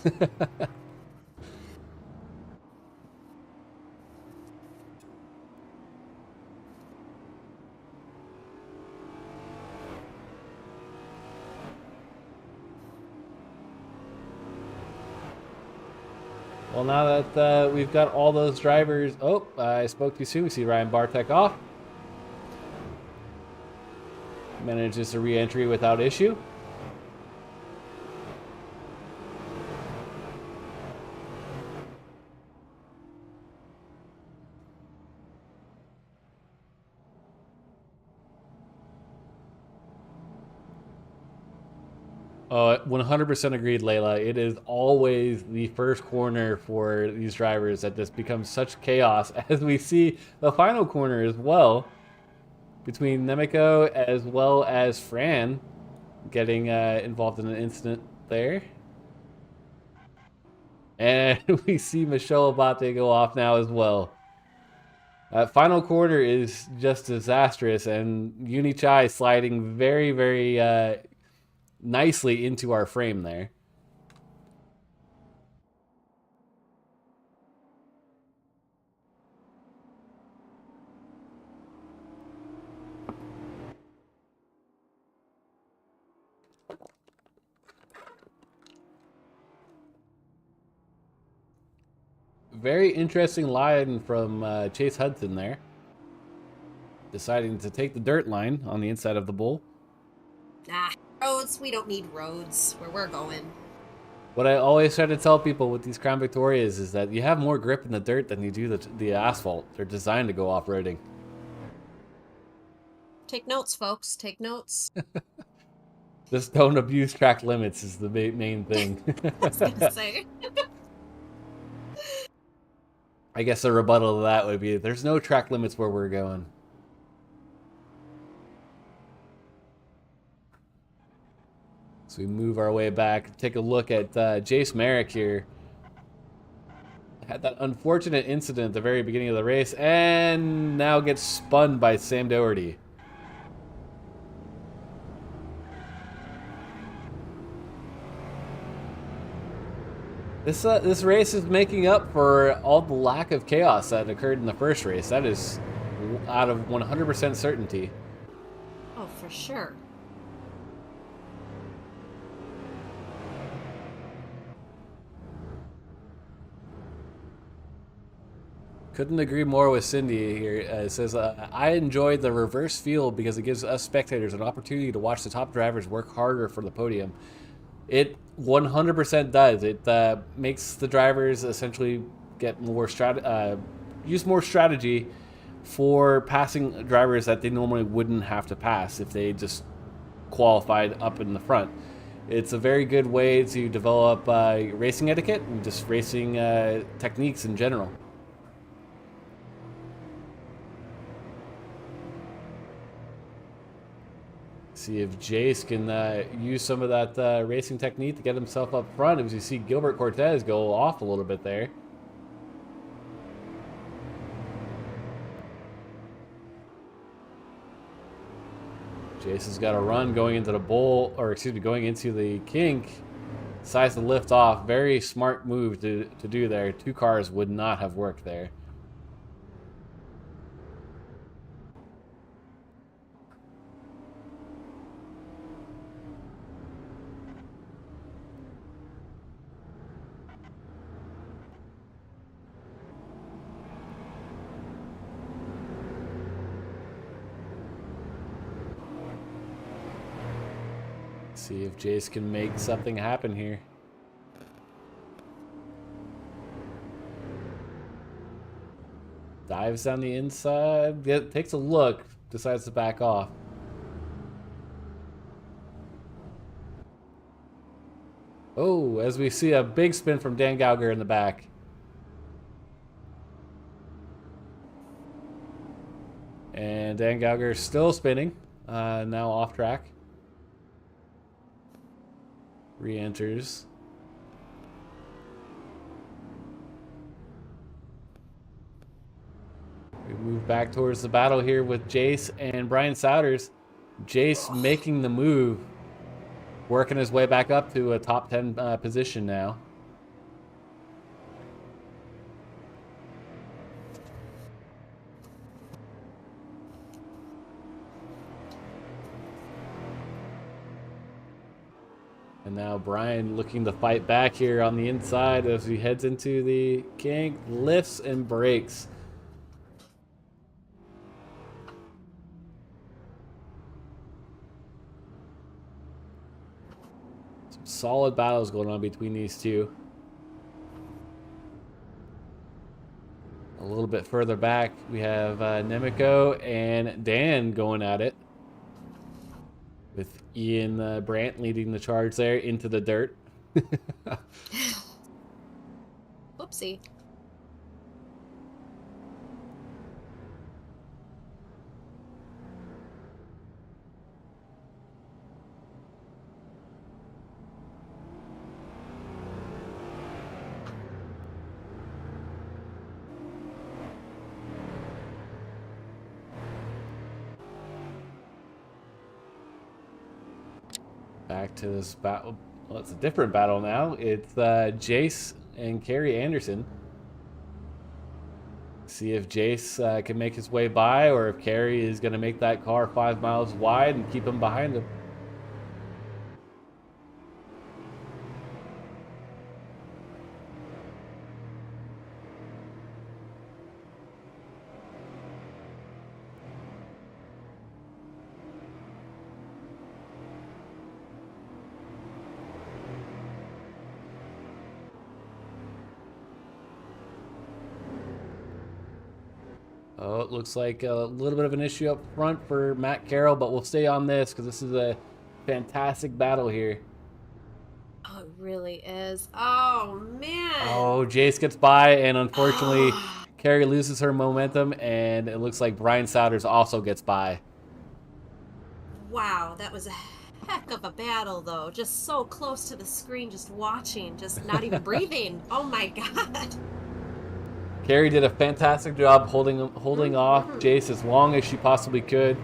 Well, now that we've got all those drivers... Oh, I spoke too soon. We see Ryan Bartek off. Manages a re-entry without issue. 100% agreed, Layla. It is always the first corner for these drivers that just becomes such chaos, as we see the final corner as well, between Nemeko as well as Fran getting involved in an incident there. And we see Michelle about to go off now as well. Final corner is just disastrous, and Unichai sliding very, very nicely into our frame there. Very interesting line from Chase Hudson there. Deciding to take the dirt line on the inside of the bull. Ah, roads. We don't need roads where we're going. What I always try to tell people with these Crown Victorias is that you have more grip in the dirt than you do the asphalt. They're designed to go off-roading. Take notes, folks. Take notes. Just don't abuse track limits is the main thing. I was gonna say. I guess a rebuttal to that would be there's no track limits where we're going. So we move our way back, take a look at Jace Merrick here. Had that unfortunate incident at the very beginning of the race, and now gets spun by Sam Doherty. This race is making up for all the lack of chaos that occurred in the first race. That is out of 100% certainty. Oh, for sure. Couldn't agree more with Cindy here. It says, I enjoyed the reverse field because it gives us spectators an opportunity to watch the top drivers work harder for the podium. It 100% does. It makes the drivers essentially get more use more strategy for passing drivers that they normally wouldn't have to pass if they just qualified up in the front. It's a very good way to develop racing etiquette and just racing techniques in general. See if Jace can use some of that racing technique to get himself up front. As you see Gilbert Cortez go off a little bit there. Jace has got a run going into the bull, or excuse me, going into the kink. Decides to lift off. Very smart move to do there. Two cars would not have worked there. See if Jace can make something happen here. Dives down the inside, takes a look, decides to back off. Oh, as we see a big spin from Dan Gauger in the back. And Dan Gauger still spinning, now off track. Re-enters. We move back towards the battle here with Jace and Brian Souders. Jace making the move, working his way back up to a top 10 position now. And now Brian looking to fight back here on the inside as he heads into the kink, lifts and brakes. Some solid battles going on between these two. A little bit further back, we have Nemeko and Dan going at it. with Ian Brandt leading the charge there into the dirt. Whoopsie. Back to this battle. Well, it's a different battle now. It's Jace and Carrie Anderson. See if Jace can make his way by, or if Carrie is going to make that car 5 miles wide and keep him behind him. Oh, it looks like a little bit of an issue up front for Matt Carroll, but we'll stay on this because this is a fantastic battle here. Oh, it really is. Oh, man. Oh, Jace gets by, and unfortunately, Carrie loses her momentum, and it looks like Brian Souders also gets by. Wow, that was a heck of a battle, though. Just so close to the screen, just watching, just not even breathing. Oh, my God. Carrie did a fantastic job holding off Jace as long as she possibly could.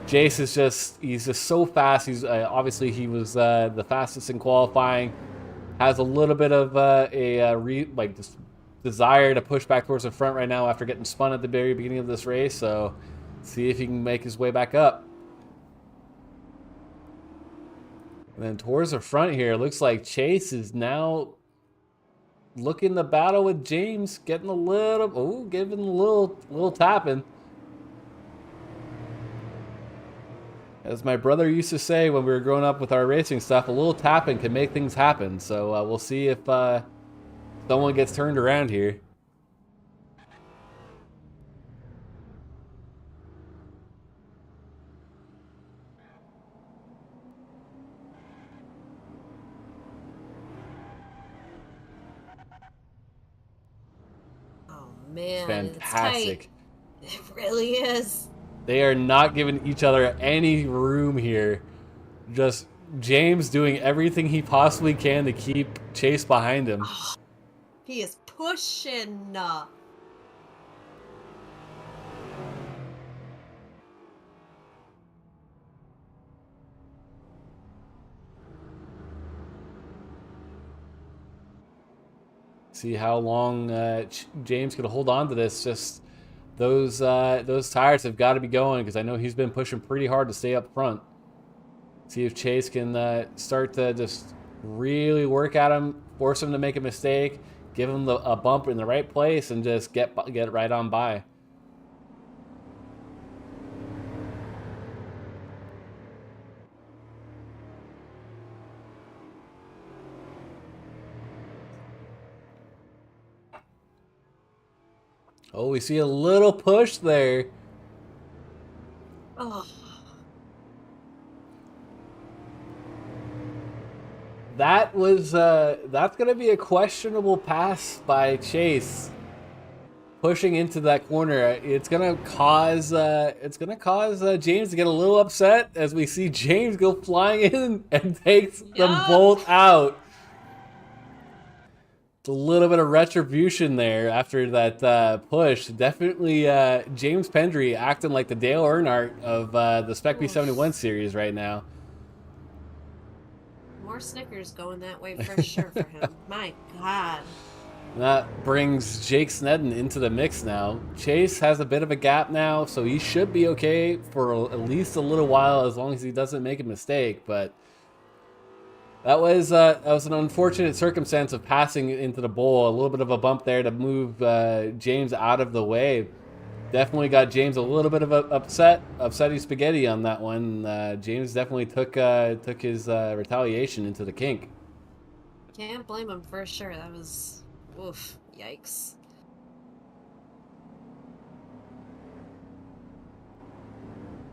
Jace is he's just so fast. He's obviously he was the fastest in qualifying. Has a little bit of just desire to push back towards the front right now after getting spun at the very beginning of this race. So see if he can make his way back up. And then towards the front here, it looks like Chase is now looking to battle with James, getting a little, giving a little tapping. As my brother used to say when we were growing up with our racing stuff, a little tapping can make things happen. So we'll see if someone gets turned around here. Man, fantastic. It's tight. It really is. They are not giving each other any room here. Just James doing everything he possibly can to keep Chase behind him. Oh, he is pushing. See how long James can hold on to this. Just those tires have got to be going because I know he's been pushing pretty hard to stay up front. See if Chase can start to just really work at him, force him to make a mistake, give him a bump in the right place, and just get right on by. Oh, we see a little push there. Oh. That was that's gonna be a questionable pass by Chase. Pushing into that corner, it's gonna cause James to get a little upset as we see James go flying in and takes them both out. A little bit of retribution there after that push. Definitely James Pendry acting like the Dale Earnhardt of the Spec P71 series right now. More Snickers going that way for sure for him. My God. That brings Jake Snedden into the mix now. Chase has a bit of a gap now, so he should be okay for at least a little while as long as he doesn't make a mistake, but that was an unfortunate circumstance of passing into the bowl. A little bit of a bump there to move James out of the way. Definitely got James a little bit of a upsetty spaghetti on that one. James definitely took his retaliation into the kink. Can't blame him for sure. That was, oof, yikes.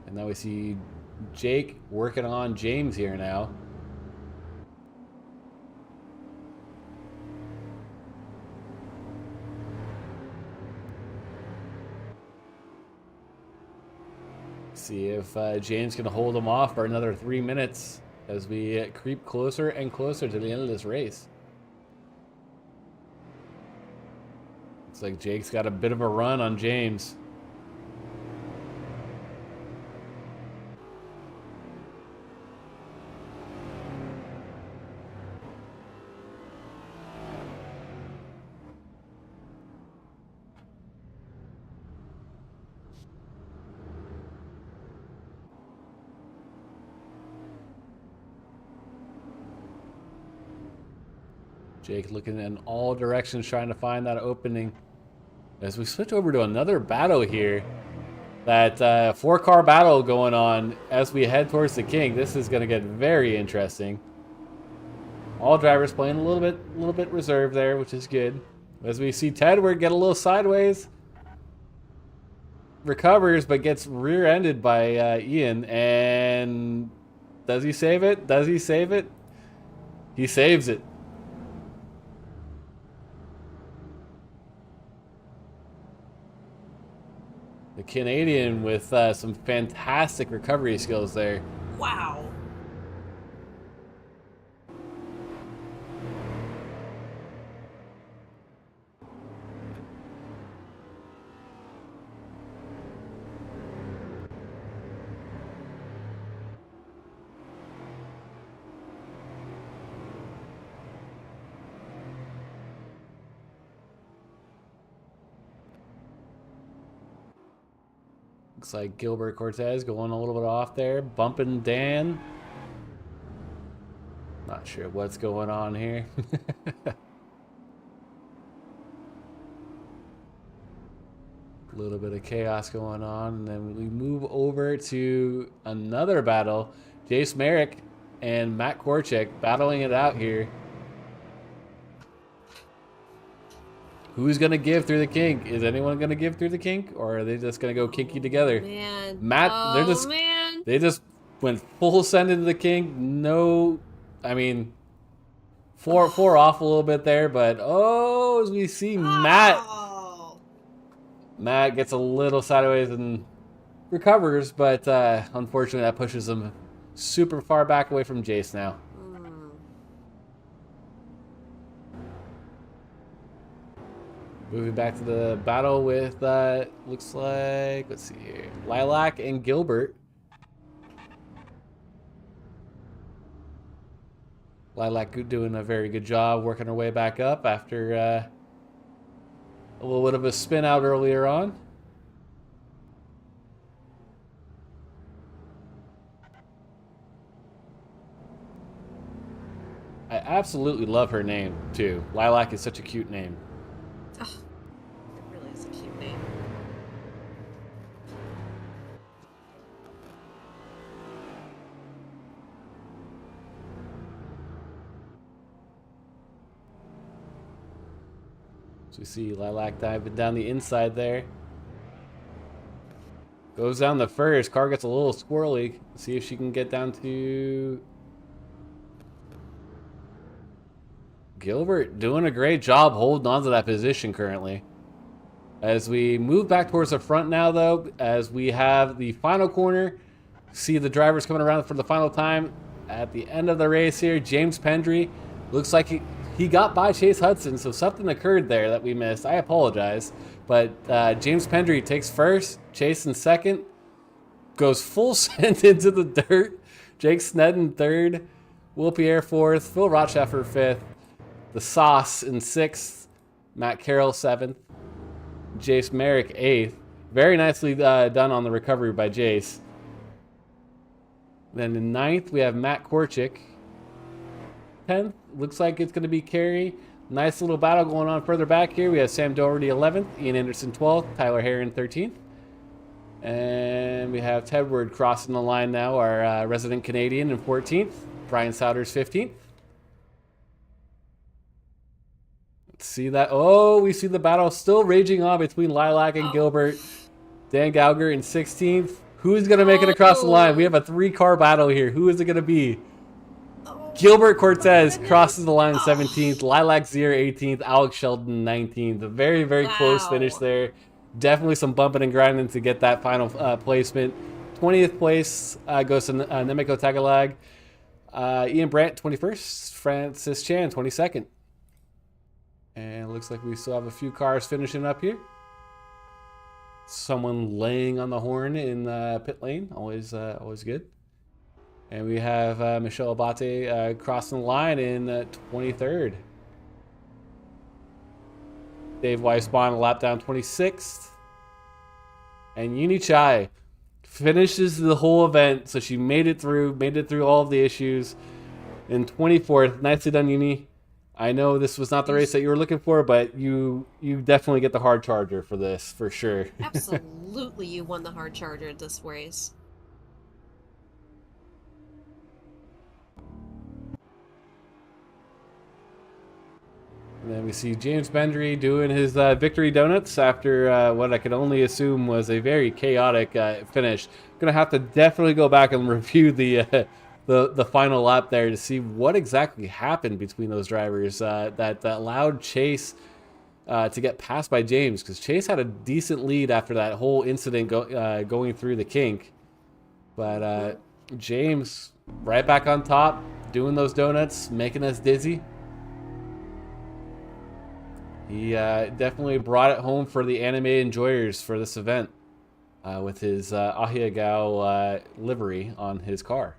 And now we see Jake working on James here now. See if James can hold him off for another 3 minutes as we creep closer and closer to the end of this race. Looks like Jake's got a bit of a run on James. Jake looking in all directions, trying to find that opening. As we switch over to another battle here, that 4-car battle going on as we head towards the King. This is going to get very interesting. All drivers playing a little bit reserved there, which is good. As we see Tedward get a little sideways, recovers but gets rear-ended by Ian. And does he save it? Does he save it? He saves it. The Canadian with some fantastic recovery skills there. Wow. Looks like Gilbert Cortez going a little bit off there, bumping Dan. Not sure what's going on here. A little bit of chaos going on, and then we move over to another battle. Jace Merrick and Matt Korchek battling it out here. Who's going to give through the kink? Is anyone going to give through the kink, or are they just going to go kinky together? Man. Matt, Man. they just went full send into the kink. No, I mean, four off a little bit there, but as we see Matt gets a little sideways and recovers, but unfortunately that pushes him super far back away from Jace now. Moving back to the battle with, looks like, let's see here, Lilac and Gilbert. Lilac doing a very good job working her way back up after a little bit of a spin out earlier on. I absolutely love her name, too. Lilac is such a cute name. Oh, it really is a cute name. So we see Lilac diving down the inside there. Goes down the first. Car gets a little squirrely. See if she can get down to... Gilbert doing a great job holding on to that position currently. As we move back towards the front now, though, as we have the final corner, see the drivers coming around for the final time. At the end of the race here, James Pendry looks like he got by Chase Hudson, so something occurred there that we missed. I apologize. But James Pendry takes first, Chase in second, goes full send into the dirt. Jake Snedden third, Will Pierre fourth, Phil Rocheffer fifth, the Sauce in sixth, Matt Carroll seventh, Jace Merrick eighth. Very nicely done on the recovery by Jace. Then in ninth, we have Matt Korchik. 10th, looks like it's going to be Carey. Nice little battle going on further back here. We have Sam Doherty 11th, Ian Anderson 12th, Tyler Heron 13th. And we have Tedward crossing the line now, our resident Canadian in 14th. Brian Souders 15th. Let's see that. Oh, we see the battle still raging on between Lilac and Gilbert. Dan Gauger in 16th. Who's going to make it across the line? We have a 3-car battle here. Who is it going to be? Gilbert Cortez crosses the line 17th. Lilac Zier 18th. Alex Sheldon 19th. A very, very close finish there. Definitely some bumping and grinding to get that final placement. 20th place goes to Nemeko Tagalag. Ian Brandt 21st. Francis Chan 22nd. And it looks like we still have a few cars finishing up here. Someone laying on the horn in pit lane. Always good. And we have Michelle Abate crossing the line in 23rd. Dave Weissbahn a lap down 26th. And Uni Chai finishes the whole event. So she made it through all of the issues in 24th. Nicely done, Uni. I know this was not the race that you were looking for, but you definitely get the hard charger for this, for sure. Absolutely, you won the hard charger this race. And then we see James Bendry doing his victory donuts after what I could only assume was a very chaotic finish. Gonna have to definitely go back and review the final lap there to see what exactly happened between those drivers that allowed Chase to get passed by James, because Chase had a decent lead after that whole incident going through the kink. But James right back on top, doing those donuts, making us dizzy. He definitely brought it home for the anime enjoyers for this event with his Ahiagao livery on his car.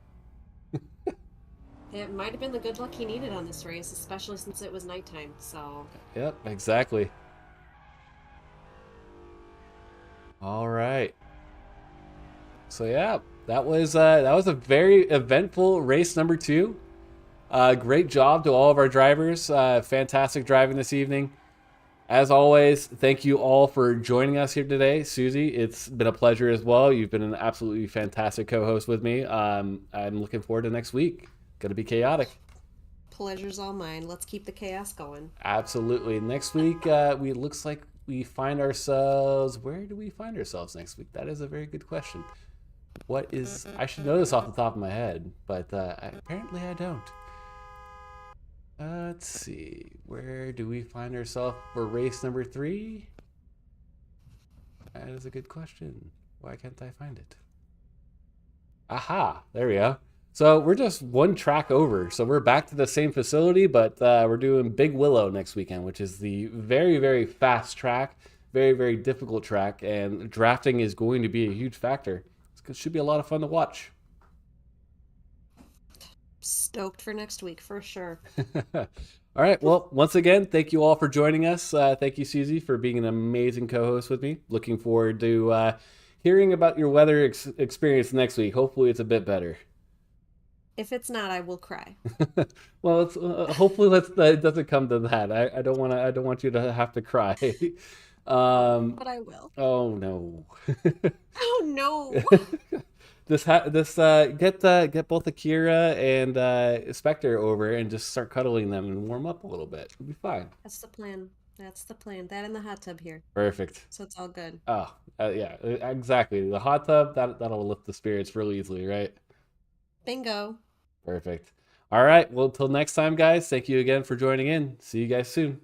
It might have been the good luck he needed on this race, especially since it was nighttime, so... Yep, exactly. All right. So yeah, that was a very eventful race number 2. Great job to all of our drivers. Fantastic driving this evening. As always, thank you all for joining us here today. Susie, it's been a pleasure as well. You've been an absolutely fantastic co-host with me. I'm looking forward to next week. Going to be chaotic. Pleasure's all mine. Let's keep the chaos going. Absolutely. Next week, it looks like we find ourselves... Where do we find ourselves next week? That is a very good question. What is... I should know this off the top of my head, but apparently I don't. Let's see. Where do we find ourselves for race number 3? That is a good question. Why can't I find it? Aha! There we go. So we're just one track over. So we're back to the same facility, but we're doing Big Willow next weekend, which is the very, very fast track, very, very difficult track, and drafting is going to be a huge factor. It should be a lot of fun to watch. Stoked for next week, for sure. All right. Well, once again, thank you all for joining us. Thank you, Susie, for being an amazing co-host with me. Looking forward to hearing about your weather experience next week. Hopefully it's a bit better. If it's not, I will cry. Well, it's, hopefully it doesn't come to that. I don't want you to have to cry. But I will. Oh no. Oh no. Get both Akira and Spectre over and just start cuddling them and warm up a little bit. It'll be fine. That's the plan. That's the plan. That in the hot tub here. Perfect. So it's all good. Oh, yeah, exactly. The hot tub, that'll lift the spirits real easily, right? Bingo. Perfect. All right. Well, till next time, guys, thank you again for joining in. See you guys soon.